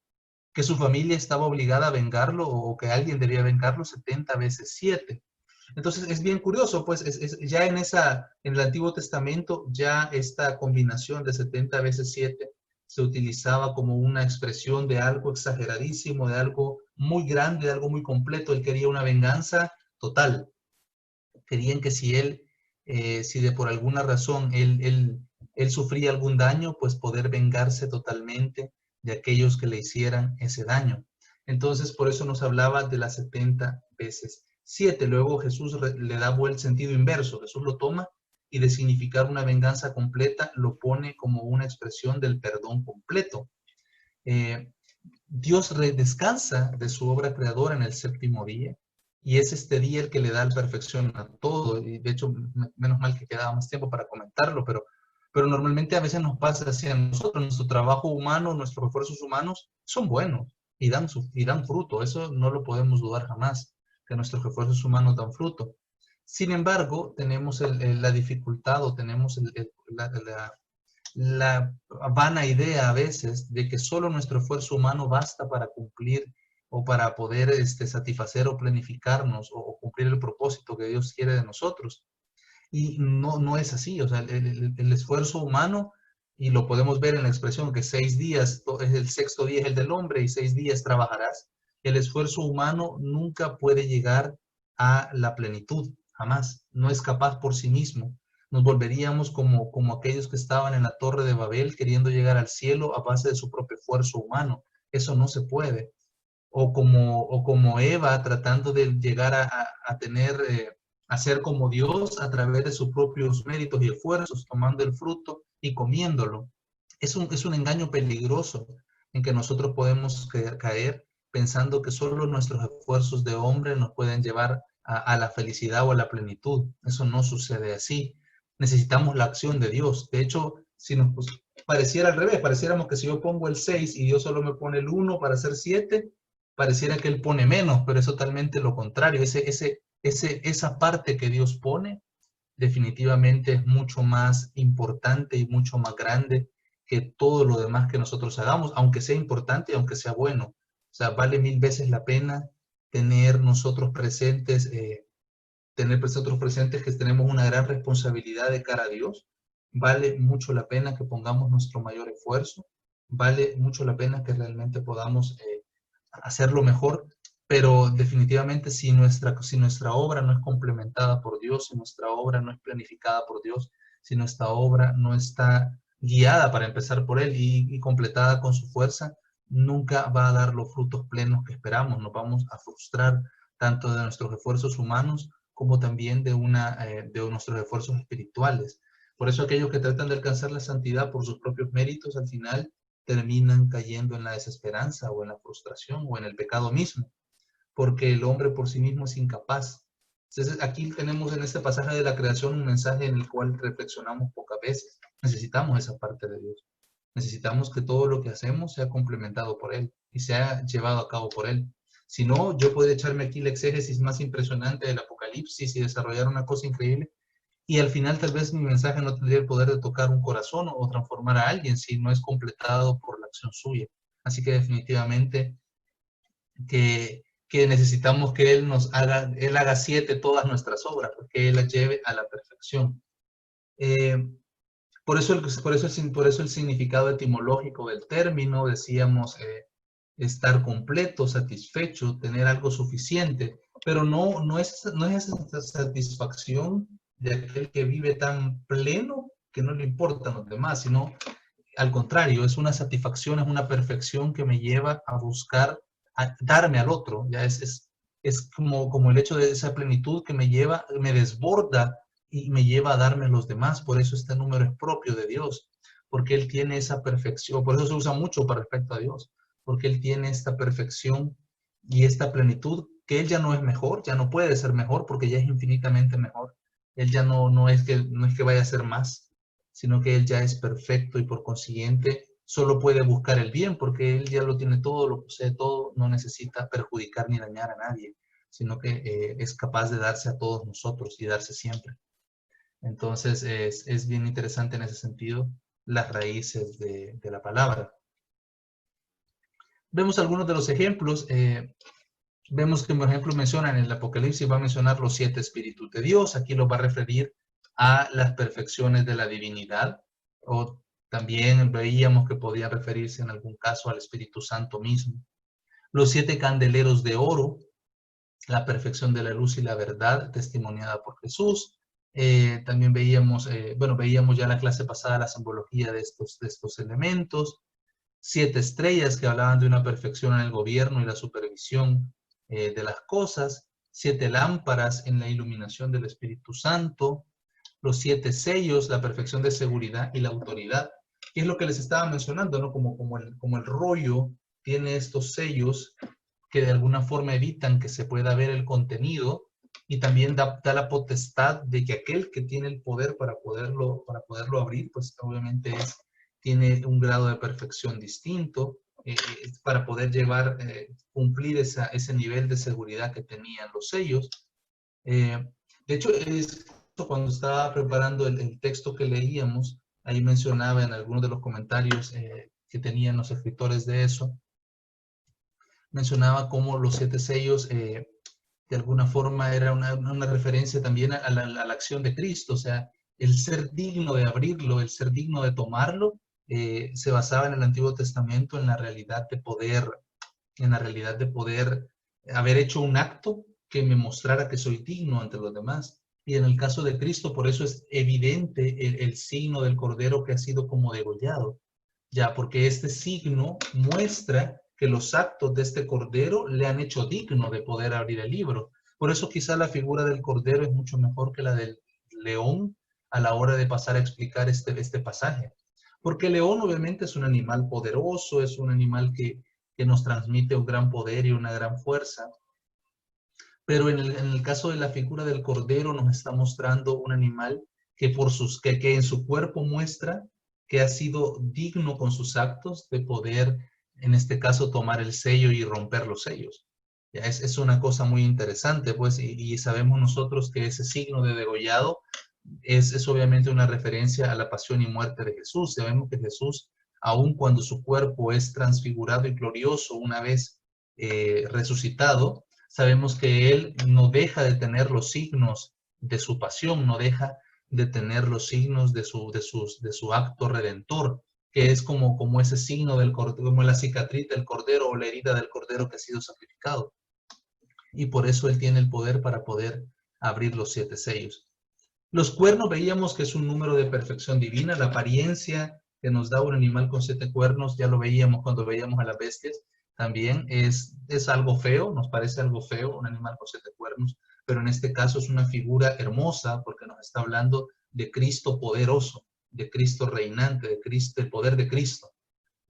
que su familia estaba obligada a vengarlo o que alguien debía vengarlo 70 veces 7. Entonces es bien curioso, pues ya en el Antiguo Testamento ya esta combinación de 70 veces 7 se utilizaba como una expresión de algo exageradísimo, de algo muy grande, de algo muy completo. Él quería una venganza total. Querían que si de por alguna razón él sufría algún daño, pues poder vengarse totalmente de aquellos que le hicieran ese daño. Entonces, por eso nos hablaba de las 70 veces 7. Luego Jesús le da el sentido inverso. Jesús lo toma y de significar una venganza completa, lo pone como una expresión del perdón completo. Dios descansa de su obra creadora en el 7º día. Y es este día el que le da la perfección a todo. Y de hecho, menos mal que quedaba más tiempo para comentarlo, pero normalmente a veces nos pasa así a nosotros. Nuestro trabajo humano, nuestros esfuerzos humanos son buenos y dan fruto. Eso no lo podemos dudar jamás, que nuestros esfuerzos humanos dan fruto. Sin embargo, tenemos la dificultad o tenemos la vana idea a veces de que solo nuestro esfuerzo humano basta para cumplir o para poder satisfacer o planificarnos o cumplir el propósito que Dios quiere de nosotros. Y no es así, o sea, el esfuerzo humano, y lo podemos ver en la expresión que 6 días, el sexto día es el del hombre y 6 días trabajarás. El esfuerzo humano nunca puede llegar a la plenitud, jamás, no es capaz por sí mismo. Nos volveríamos como aquellos que estaban en la Torre de Babel queriendo llegar al cielo a base de su propio esfuerzo humano. Eso no se puede. O como Eva tratando de llegar a tener, a ser como Dios a través de sus propios méritos y esfuerzos, tomando el fruto y comiéndolo. Es un engaño peligroso en que nosotros podemos caer pensando que solo nuestros esfuerzos de hombre nos pueden llevar a la felicidad o a la plenitud. Eso no sucede así. Necesitamos la acción de Dios. De hecho, si nos pareciera al revés, pareciéramos que si yo pongo el 6 y Dios solo me pone el 1 para hacer 7, pareciera que Él pone menos, pero es totalmente lo contrario. Esa parte que Dios pone definitivamente es mucho más importante y mucho más grande que todo lo demás que nosotros hagamos, aunque sea importante y aunque sea bueno. O sea, vale 1000 veces la pena tener nosotros presentes, que tenemos una gran responsabilidad de cara a Dios. Vale mucho la pena que pongamos nuestro mayor esfuerzo. Vale mucho la pena que realmente podamos hacerlo mejor, pero definitivamente si nuestra obra no es complementada por Dios, si nuestra obra no es planificada por Dios, si nuestra obra no está guiada para empezar por Él y completada con su fuerza, nunca va a dar los frutos plenos que esperamos. Nos vamos a frustrar tanto de nuestros esfuerzos humanos como también de nuestros esfuerzos espirituales. Por eso aquellos que tratan de alcanzar la santidad por sus propios méritos, al final terminan cayendo en la desesperanza o en la frustración o en el pecado mismo, porque el hombre por sí mismo es incapaz. Entonces, aquí tenemos en este pasaje de la creación un mensaje en el cual reflexionamos pocas veces. Necesitamos esa parte de Dios. Necesitamos que todo lo que hacemos sea complementado por Él y sea llevado a cabo por Él. Si no, yo puedo echarme aquí la exégesis más impresionante del Apocalipsis y desarrollar una cosa increíble, y al final tal vez mi mensaje no tendría el poder de tocar un corazón o transformar a alguien si no es completado por la acción suya. Así que definitivamente que necesitamos que Él haga 7 todas nuestras obras, porque Él las lleve a la perfección. Por eso el significado etimológico del término, decíamos, estar completo, satisfecho, tener algo suficiente, pero no es esa satisfacción de aquel que vive tan pleno que no le importan los demás, sino al contrario, es una satisfacción, es una perfección que me lleva a buscar, a darme al otro. Ya es como el hecho de esa plenitud que me desborda y me lleva a darme a los demás. Por eso este número es propio de Dios, porque Él tiene esa perfección. Por eso se usa mucho para respecto a Dios, porque Él tiene esta perfección y esta plenitud, que Él ya no es mejor, ya no puede ser mejor, porque ya es infinitamente mejor. Él ya no es que vaya a ser más, sino que Él ya es perfecto y por consiguiente solo puede buscar el bien, porque Él ya lo tiene todo, lo posee todo, no necesita perjudicar ni dañar a nadie, sino que es capaz de darse a todos nosotros y darse siempre. Entonces es bien interesante en ese sentido las raíces de la palabra. Vemos algunos de los ejemplos. Vemos que, por ejemplo, mencionan en el Apocalipsis, va a mencionar los 7 espíritus de Dios. Aquí lo va a referir a las perfecciones de la divinidad. O también veíamos que podía referirse en algún caso al Espíritu Santo mismo. Los 7 candeleros de oro, la perfección de la luz y la verdad, testimoniada por Jesús. También veíamos ya en la clase pasada la simbología de estos elementos. 7 estrellas que hablaban de una perfección en el gobierno y la supervisión de las cosas. 7 lámparas en la iluminación del Espíritu Santo. Los 7 sellos, la perfección de seguridad y la autoridad. Y es lo que les estaba mencionando, ¿no? Como el rollo tiene estos sellos que de alguna forma evitan que se pueda ver el contenido, y también da la potestad de que aquel que tiene el poder para poderlo abrir, pues obviamente tiene un grado de perfección distinto. para poder llevar, cumplir ese nivel de seguridad que tenían los sellos. De hecho, cuando estaba preparando el texto que leíamos, ahí mencionaba en algunos de los comentarios que tenían los escritores de eso, mencionaba cómo los 7 sellos de alguna forma era una referencia también a la acción de Cristo, o sea, el ser digno de abrirlo, el ser digno de tomarlo, se basaba en el Antiguo Testamento en la realidad de poder, haber hecho un acto que me mostrara que soy digno ante los demás. Y en el caso de Cristo, por eso es evidente el signo del Cordero que ha sido como degollado, ya, porque este signo muestra que los actos de este Cordero le han hecho digno de poder abrir el libro. Por eso quizá la figura del Cordero es mucho mejor que la del león a la hora de pasar a explicar este pasaje. Porque el león obviamente es un animal poderoso, es un animal que nos transmite un gran poder y una gran fuerza. Pero en el caso de la figura del Cordero nos está mostrando un animal que en su cuerpo muestra que ha sido digno con sus actos de poder, en este caso, tomar el sello y romper los sellos. Ya es una cosa muy interesante, pues, y sabemos nosotros que ese signo de degollado es obviamente una referencia a la pasión y muerte de Jesús. Sabemos que Jesús, aun cuando su cuerpo es transfigurado y glorioso una vez resucitado, sabemos que Él no deja de tener los signos de su pasión, no deja de tener los signos de su acto redentor, que es como ese signo del cordero, como la cicatriz del cordero o la herida del cordero que ha sido sacrificado. Y por eso Él tiene el poder para poder abrir los 7 sellos. Los cuernos veíamos que es un número de perfección divina. La apariencia que nos da un animal con 7 cuernos, ya lo veíamos cuando veíamos a las bestias, también es algo feo, nos parece algo feo un animal con 7 cuernos, pero en este caso es una figura hermosa porque nos está hablando de Cristo poderoso, de Cristo reinante, de Cristo, el poder de Cristo.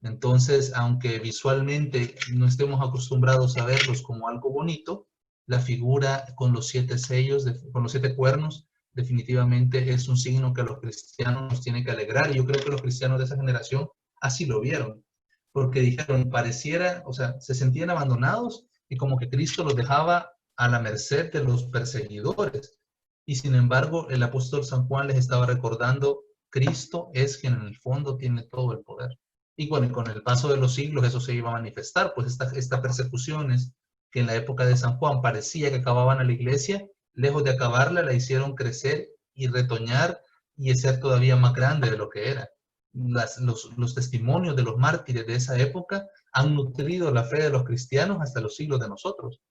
Entonces, aunque visualmente no estemos acostumbrados a verlos como algo bonito, la figura con los 7 sellos, con los 7 cuernos, definitivamente es un signo que a los cristianos nos tiene que alegrar. Y yo creo que los cristianos de esa generación así lo vieron, porque dijeron, pareciera, o sea, se sentían abandonados y como que Cristo los dejaba a la merced de los perseguidores. Y sin embargo, el apóstol San Juan les estaba recordando, Cristo es quien en el fondo tiene todo el poder. Y bueno, con el paso de los siglos eso se iba a manifestar, pues estas persecuciones que en la época de San Juan parecía que acababan a la iglesia, lejos de acabarla, la hicieron crecer y retoñar y ser todavía más grande de lo que era. Los testimonios de los mártires de esa época han nutrido la fe de los cristianos hasta los siglos de nosotros.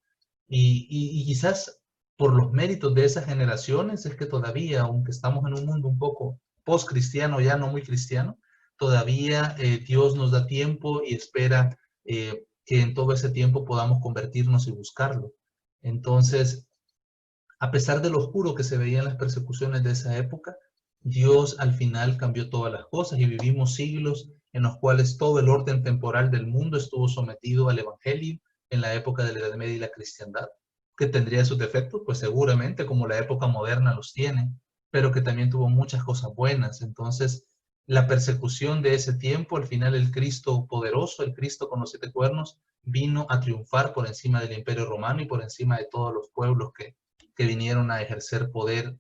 Y quizás por los méritos de esas generaciones es que todavía, aunque estamos en un mundo un poco post-cristiano, ya no muy cristiano, todavía Dios nos da tiempo y espera que en todo ese tiempo podamos convertirnos y buscarlo. Entonces, a pesar de lo oscuro que se veían las persecuciones de esa época, Dios al final cambió todas las cosas y vivimos siglos en los cuales todo el orden temporal del mundo estuvo sometido al Evangelio en la época de la Edad Media y la cristiandad, que tendría sus defectos, pues seguramente como la época moderna los tiene, pero que también tuvo muchas cosas buenas. Entonces, la persecución de ese tiempo, al final el Cristo poderoso, el Cristo con los 7 cuernos, vino a triunfar por encima del Imperio Romano y por encima de todos los pueblos que vinieron a ejercer poder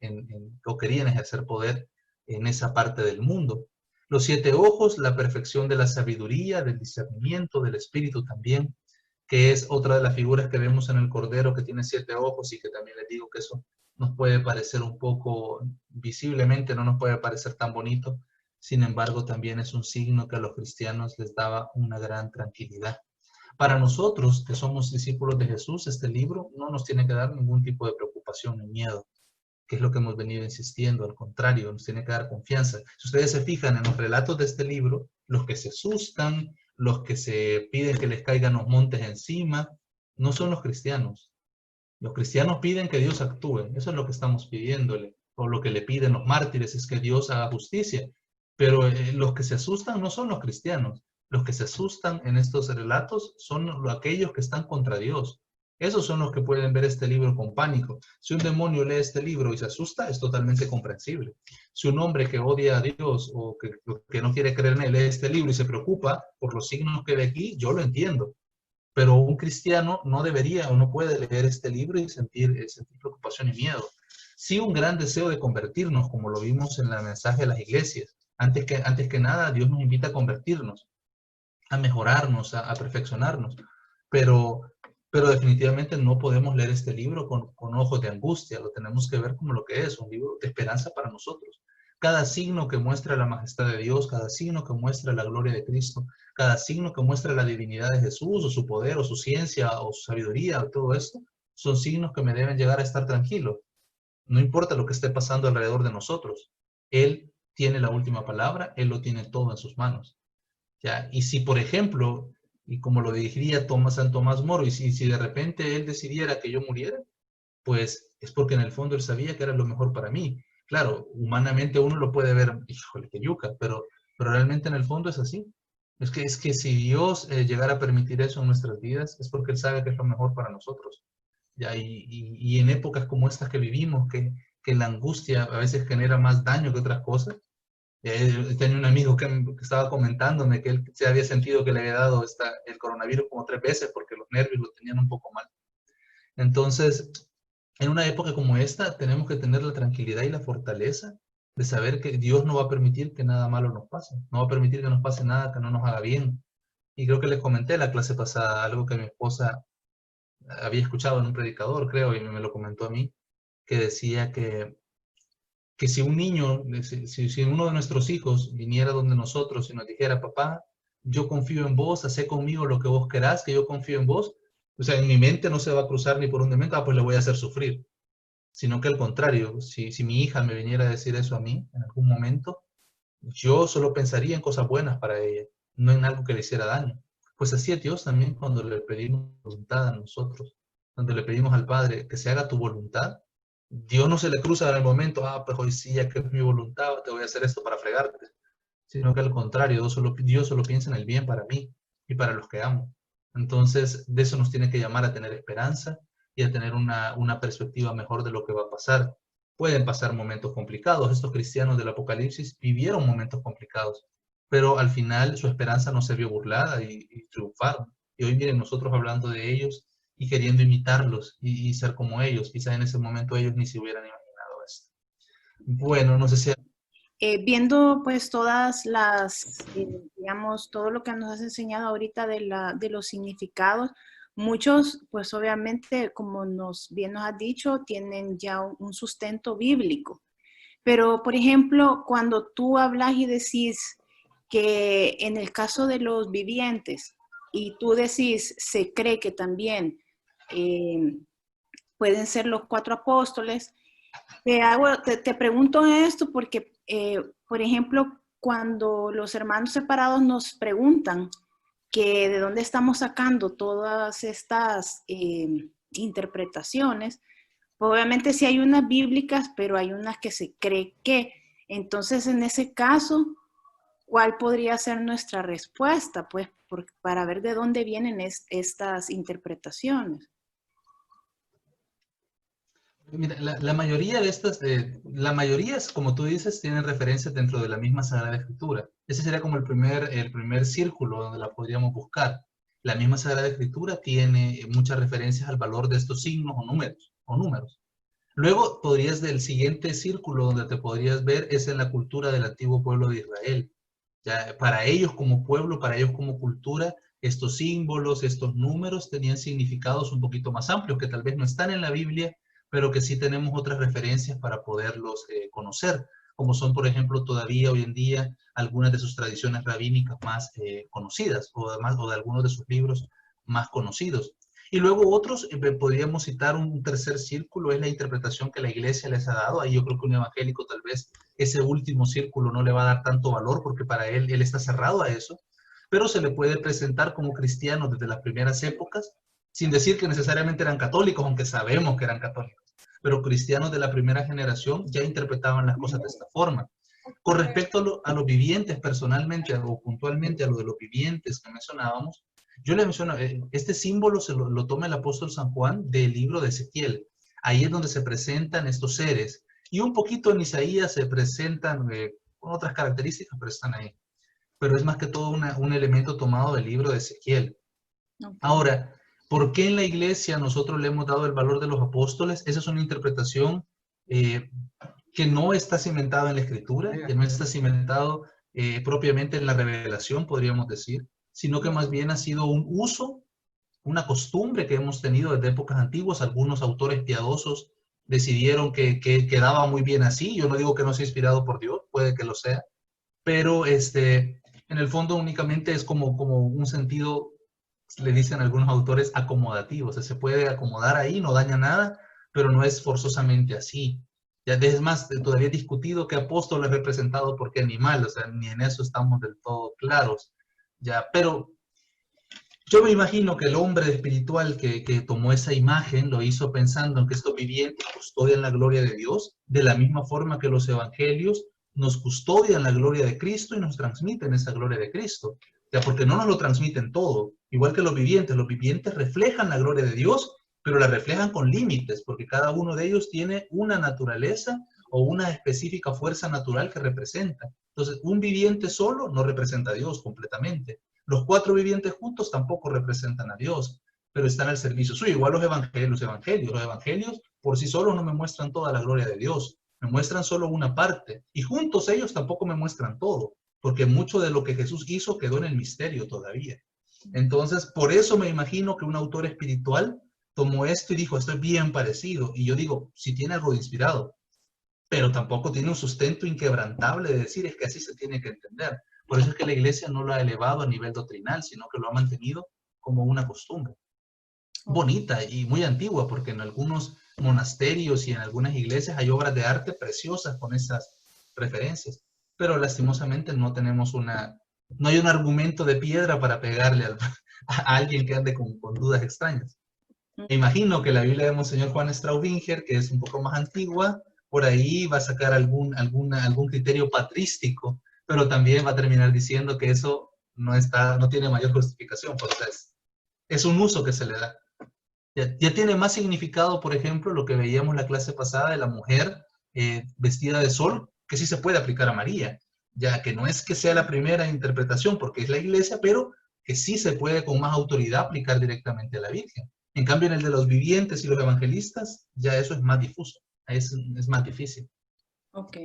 o querían ejercer poder en esa parte del mundo. Los 7 ojos, la perfección de la sabiduría, del discernimiento, del espíritu también, que es otra de las figuras que vemos en el Cordero que tiene 7 ojos y que también les digo que eso nos puede parecer un poco, visiblemente no nos puede parecer tan bonito, sin embargo también es un signo que a los cristianos les daba una gran tranquilidad. Para nosotros, que somos discípulos de Jesús, este libro no nos tiene que dar ningún tipo de preocupación ni miedo, que es lo que hemos venido insistiendo. Al contrario, nos tiene que dar confianza. Si ustedes se fijan en los relatos de este libro, los que se asustan, los que se piden que les caigan los montes encima, no son los cristianos. Los cristianos piden que Dios actúe. Eso es lo que estamos pidiéndole. O lo que le piden los mártires es que Dios haga justicia. Pero los que se asustan no son los cristianos. Los que se asustan en estos relatos son aquellos que están contra Dios, Esos son los que pueden ver este libro con pánico. Si un demonio lee este libro y se asusta, es totalmente comprensible. Si un hombre que odia a Dios o que no quiere creer en él lee este libro y se preocupa por los signos que ve aquí, yo lo entiendo. Pero un cristiano no debería o no puede leer este libro y sentir preocupación y miedo. Sí, un gran deseo de convertirnos, como lo vimos en el mensaje de las iglesias. Antes que nada, Dios nos invita a convertirnos, a mejorarnos, a perfeccionarnos. Pero, pero definitivamente no podemos leer este libro con ojos de angustia. Lo tenemos que ver como lo que es, un libro de esperanza para nosotros. Cada signo que muestra la majestad de Dios, cada signo que muestra la gloria de Cristo, cada signo que muestra la divinidad de Jesús, o su poder, o su ciencia, o su sabiduría, o todo esto, son signos que me deben llegar a estar tranquilo. No importa lo que esté pasando alrededor de nosotros. Él tiene la última palabra, Él lo tiene todo en sus manos. ¿Ya? Y si, por ejemplo, y como lo diría San Tomás Moro, y si de repente él decidiera que yo muriera, pues es porque en el fondo él sabía que era lo mejor para mí. Claro, humanamente uno lo puede ver, híjole, qué yuca, pero realmente en el fondo es así. Es que si Dios llegara a permitir eso en nuestras vidas, es porque Él sabe que es lo mejor para nosotros. ¿Ya? Y en épocas como estas que vivimos, que la angustia a veces genera más daño que otras cosas, tenía un amigo que estaba comentándome que él se había sentido que le había dado el coronavirus como 3 veces porque los nervios lo tenían un poco mal. Entonces, en una época como esta, tenemos que tener la tranquilidad y la fortaleza de saber que Dios no va a permitir que nada malo nos pase. No va a permitir que nos pase nada que no nos haga bien. Y creo que les comenté en la clase pasada algo que mi esposa había escuchado en un predicador, creo, y me lo comentó a mí, que decía que si un niño, si uno de nuestros hijos viniera donde nosotros y nos dijera, papá, yo confío en vos, hacé conmigo lo que vos querás, que yo confío en vos, o sea, en mi mente no se va a cruzar ni por un momento, pues le voy a hacer sufrir, sino que al contrario, si mi hija me viniera a decir eso a mí en algún momento, yo solo pensaría en cosas buenas para ella, no en algo que le hiciera daño. Pues así es Dios también cuando le pedimos voluntad a nosotros, cuando le pedimos al Padre que se haga tu voluntad. Dios no se le cruza en el momento, pues hoy sí, ya que es mi voluntad, te voy a hacer esto para fregarte, sino que al contrario, Dios solo piensa en el bien para mí y para los que amo. Entonces, de eso nos tiene que llamar a tener esperanza y a tener una perspectiva mejor de lo que va a pasar. Pueden pasar momentos complicados. Estos cristianos del Apocalipsis vivieron momentos complicados, pero al final su esperanza no se vio burlada y triunfaron. Y hoy miren, nosotros hablando de ellos y queriendo imitarlos y ser como ellos. Quizá en ese momento ellos ni se hubieran imaginado esto. Bueno, no sé si... Viendo pues todas las, digamos, todo lo que nos has enseñado ahorita de los significados, muchos pues obviamente, como bien nos has dicho, tienen ya un sustento bíblico. Pero, por ejemplo, cuando tú hablas y decís que en el caso de los vivientes, y tú decís, se cree que también pueden ser los 4 apóstoles, te pregunto esto porque, por ejemplo, cuando los hermanos separados nos preguntan que de dónde estamos sacando todas estas interpretaciones, pues obviamente sí hay unas bíblicas, pero hay unas que se cree que. Entonces, en ese caso, ¿cuál podría ser nuestra respuesta? Pues para ver de dónde vienen estas interpretaciones. Mira, la mayoría de estas, la mayoría, como tú dices, tienen referencias dentro de la misma Sagrada Escritura. Ese sería como el primer círculo donde la podríamos buscar. La misma Sagrada Escritura tiene muchas referencias al valor de estos signos o números. Luego podrías, del siguiente círculo donde te podrías ver, es en la cultura del antiguo pueblo de Israel. Ya, para ellos como pueblo, para ellos como cultura, estos símbolos, estos números tenían significados un poquito más amplios que tal vez no están en la Biblia, pero que sí tenemos otras referencias para poderlos conocer, como son, por ejemplo, todavía hoy en día algunas de sus tradiciones rabínicas más conocidas o de algunos de sus libros más conocidos. Y luego otros, podríamos citar un tercer círculo, es la interpretación que la iglesia les ha dado. Ahí yo creo que un evangélico tal vez ese último círculo no le va a dar tanto valor porque para él está cerrado a eso, pero se le puede presentar como cristiano desde las primeras épocas, sin decir que necesariamente eran católicos, aunque sabemos que eran católicos, pero cristianos de la primera generación ya interpretaban las cosas de esta forma. Con respecto a los vivientes personalmente o puntualmente a lo de los vivientes que mencionábamos, Yo le menciono, este símbolo lo toma el apóstol San Juan del libro de Ezequiel. Ahí es donde se presentan estos seres. Y un poquito en Isaías se presentan con otras características, pero están ahí. Pero es más que todo un elemento tomado del libro de Ezequiel. Ok. Ahora, ¿por qué en la iglesia nosotros le hemos dado el valor de los apóstoles? Esa es una interpretación que no está cimentada en la escritura, que no está cimentado propiamente en la revelación, podríamos decir, sino que más bien ha sido un uso, una costumbre que hemos tenido desde épocas antiguas. Algunos autores piadosos decidieron que quedaba muy bien así. Yo no digo que no sea inspirado por Dios, puede que lo sea, pero en el fondo únicamente es como un sentido, le dicen algunos autores, acomodativo. O sea, se puede acomodar ahí, no daña nada, pero no es forzosamente así. Ya es más, todavía he discutido qué apóstol es representado por qué animal, o sea, ni en eso estamos del todo claros. Ya, pero yo me imagino que el hombre espiritual que tomó esa imagen lo hizo pensando en que estos vivientes custodian la gloria de Dios, de la misma forma que los evangelios nos custodian la gloria de Cristo y nos transmiten esa gloria de Cristo. Ya, porque no nos lo transmiten todo, igual que los vivientes reflejan la gloria de Dios, pero la reflejan con límites, porque cada uno de ellos tiene una naturaleza o una específica fuerza natural que representa. Entonces, un viviente solo no representa a Dios completamente. Los cuatro vivientes juntos tampoco representan a Dios, pero están al servicio suyo. Igual los evangelios por sí solos no me muestran toda la gloria de Dios, me muestran solo una parte, y juntos ellos tampoco me muestran todo, porque mucho de lo que Jesús hizo quedó en el misterio todavía. Entonces, por eso me imagino que un autor espiritual tomó esto y dijo, esto es bien parecido, y yo digo, si tiene algo de inspirado, pero tampoco tiene un sustento inquebrantable de decir, es que así se tiene que entender. Por eso es que la iglesia no lo ha elevado a nivel doctrinal, sino que lo ha mantenido como una costumbre. Bonita y muy antigua, porque en algunos monasterios y en algunas iglesias hay obras de arte preciosas con esas referencias. Pero lastimosamente no tenemos no hay un argumento de piedra para pegarle a alguien que ande con dudas extrañas. Me imagino que la Biblia de Monseñor Juan Straubinger, que es un poco más antigua, por ahí va a sacar algún criterio patrístico, pero también va a terminar diciendo que eso no tiene mayor justificación, porque es un uso que se le da. Ya tiene más significado, por ejemplo, lo que veíamos la clase pasada de la mujer vestida de sol, que sí se puede aplicar a María, ya que no es que sea la primera interpretación, porque es la iglesia, pero que sí se puede con más autoridad aplicar directamente a la Virgen. En cambio, en el de los vivientes y los evangelistas, ya eso es más difuso, es más difícil. Ok.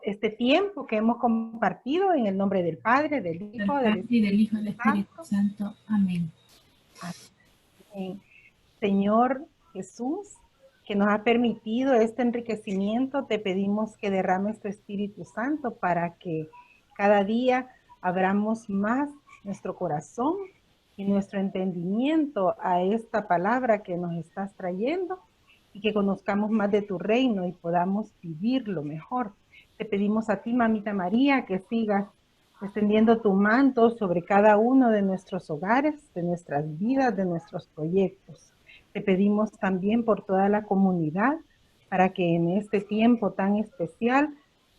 Este tiempo que hemos compartido en el nombre del Padre, del Hijo, del Espíritu Santo. Amén. Amén. Señor Jesús, que nos ha permitido este enriquecimiento, te pedimos que derrames tu Espíritu Santo para que cada día abramos más nuestro corazón y nuestro entendimiento a esta palabra que nos estás trayendo y que conozcamos más de tu reino y podamos vivirlo mejor. Te pedimos a ti, Mamita María, que sigas extendiendo tu manto sobre cada uno de nuestros hogares, de nuestras vidas, de nuestros proyectos. Te pedimos también por toda la comunidad para que en este tiempo tan especial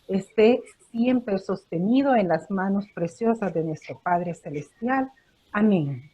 esté siempre sostenido en las manos preciosas de nuestro Padre Celestial. Amén.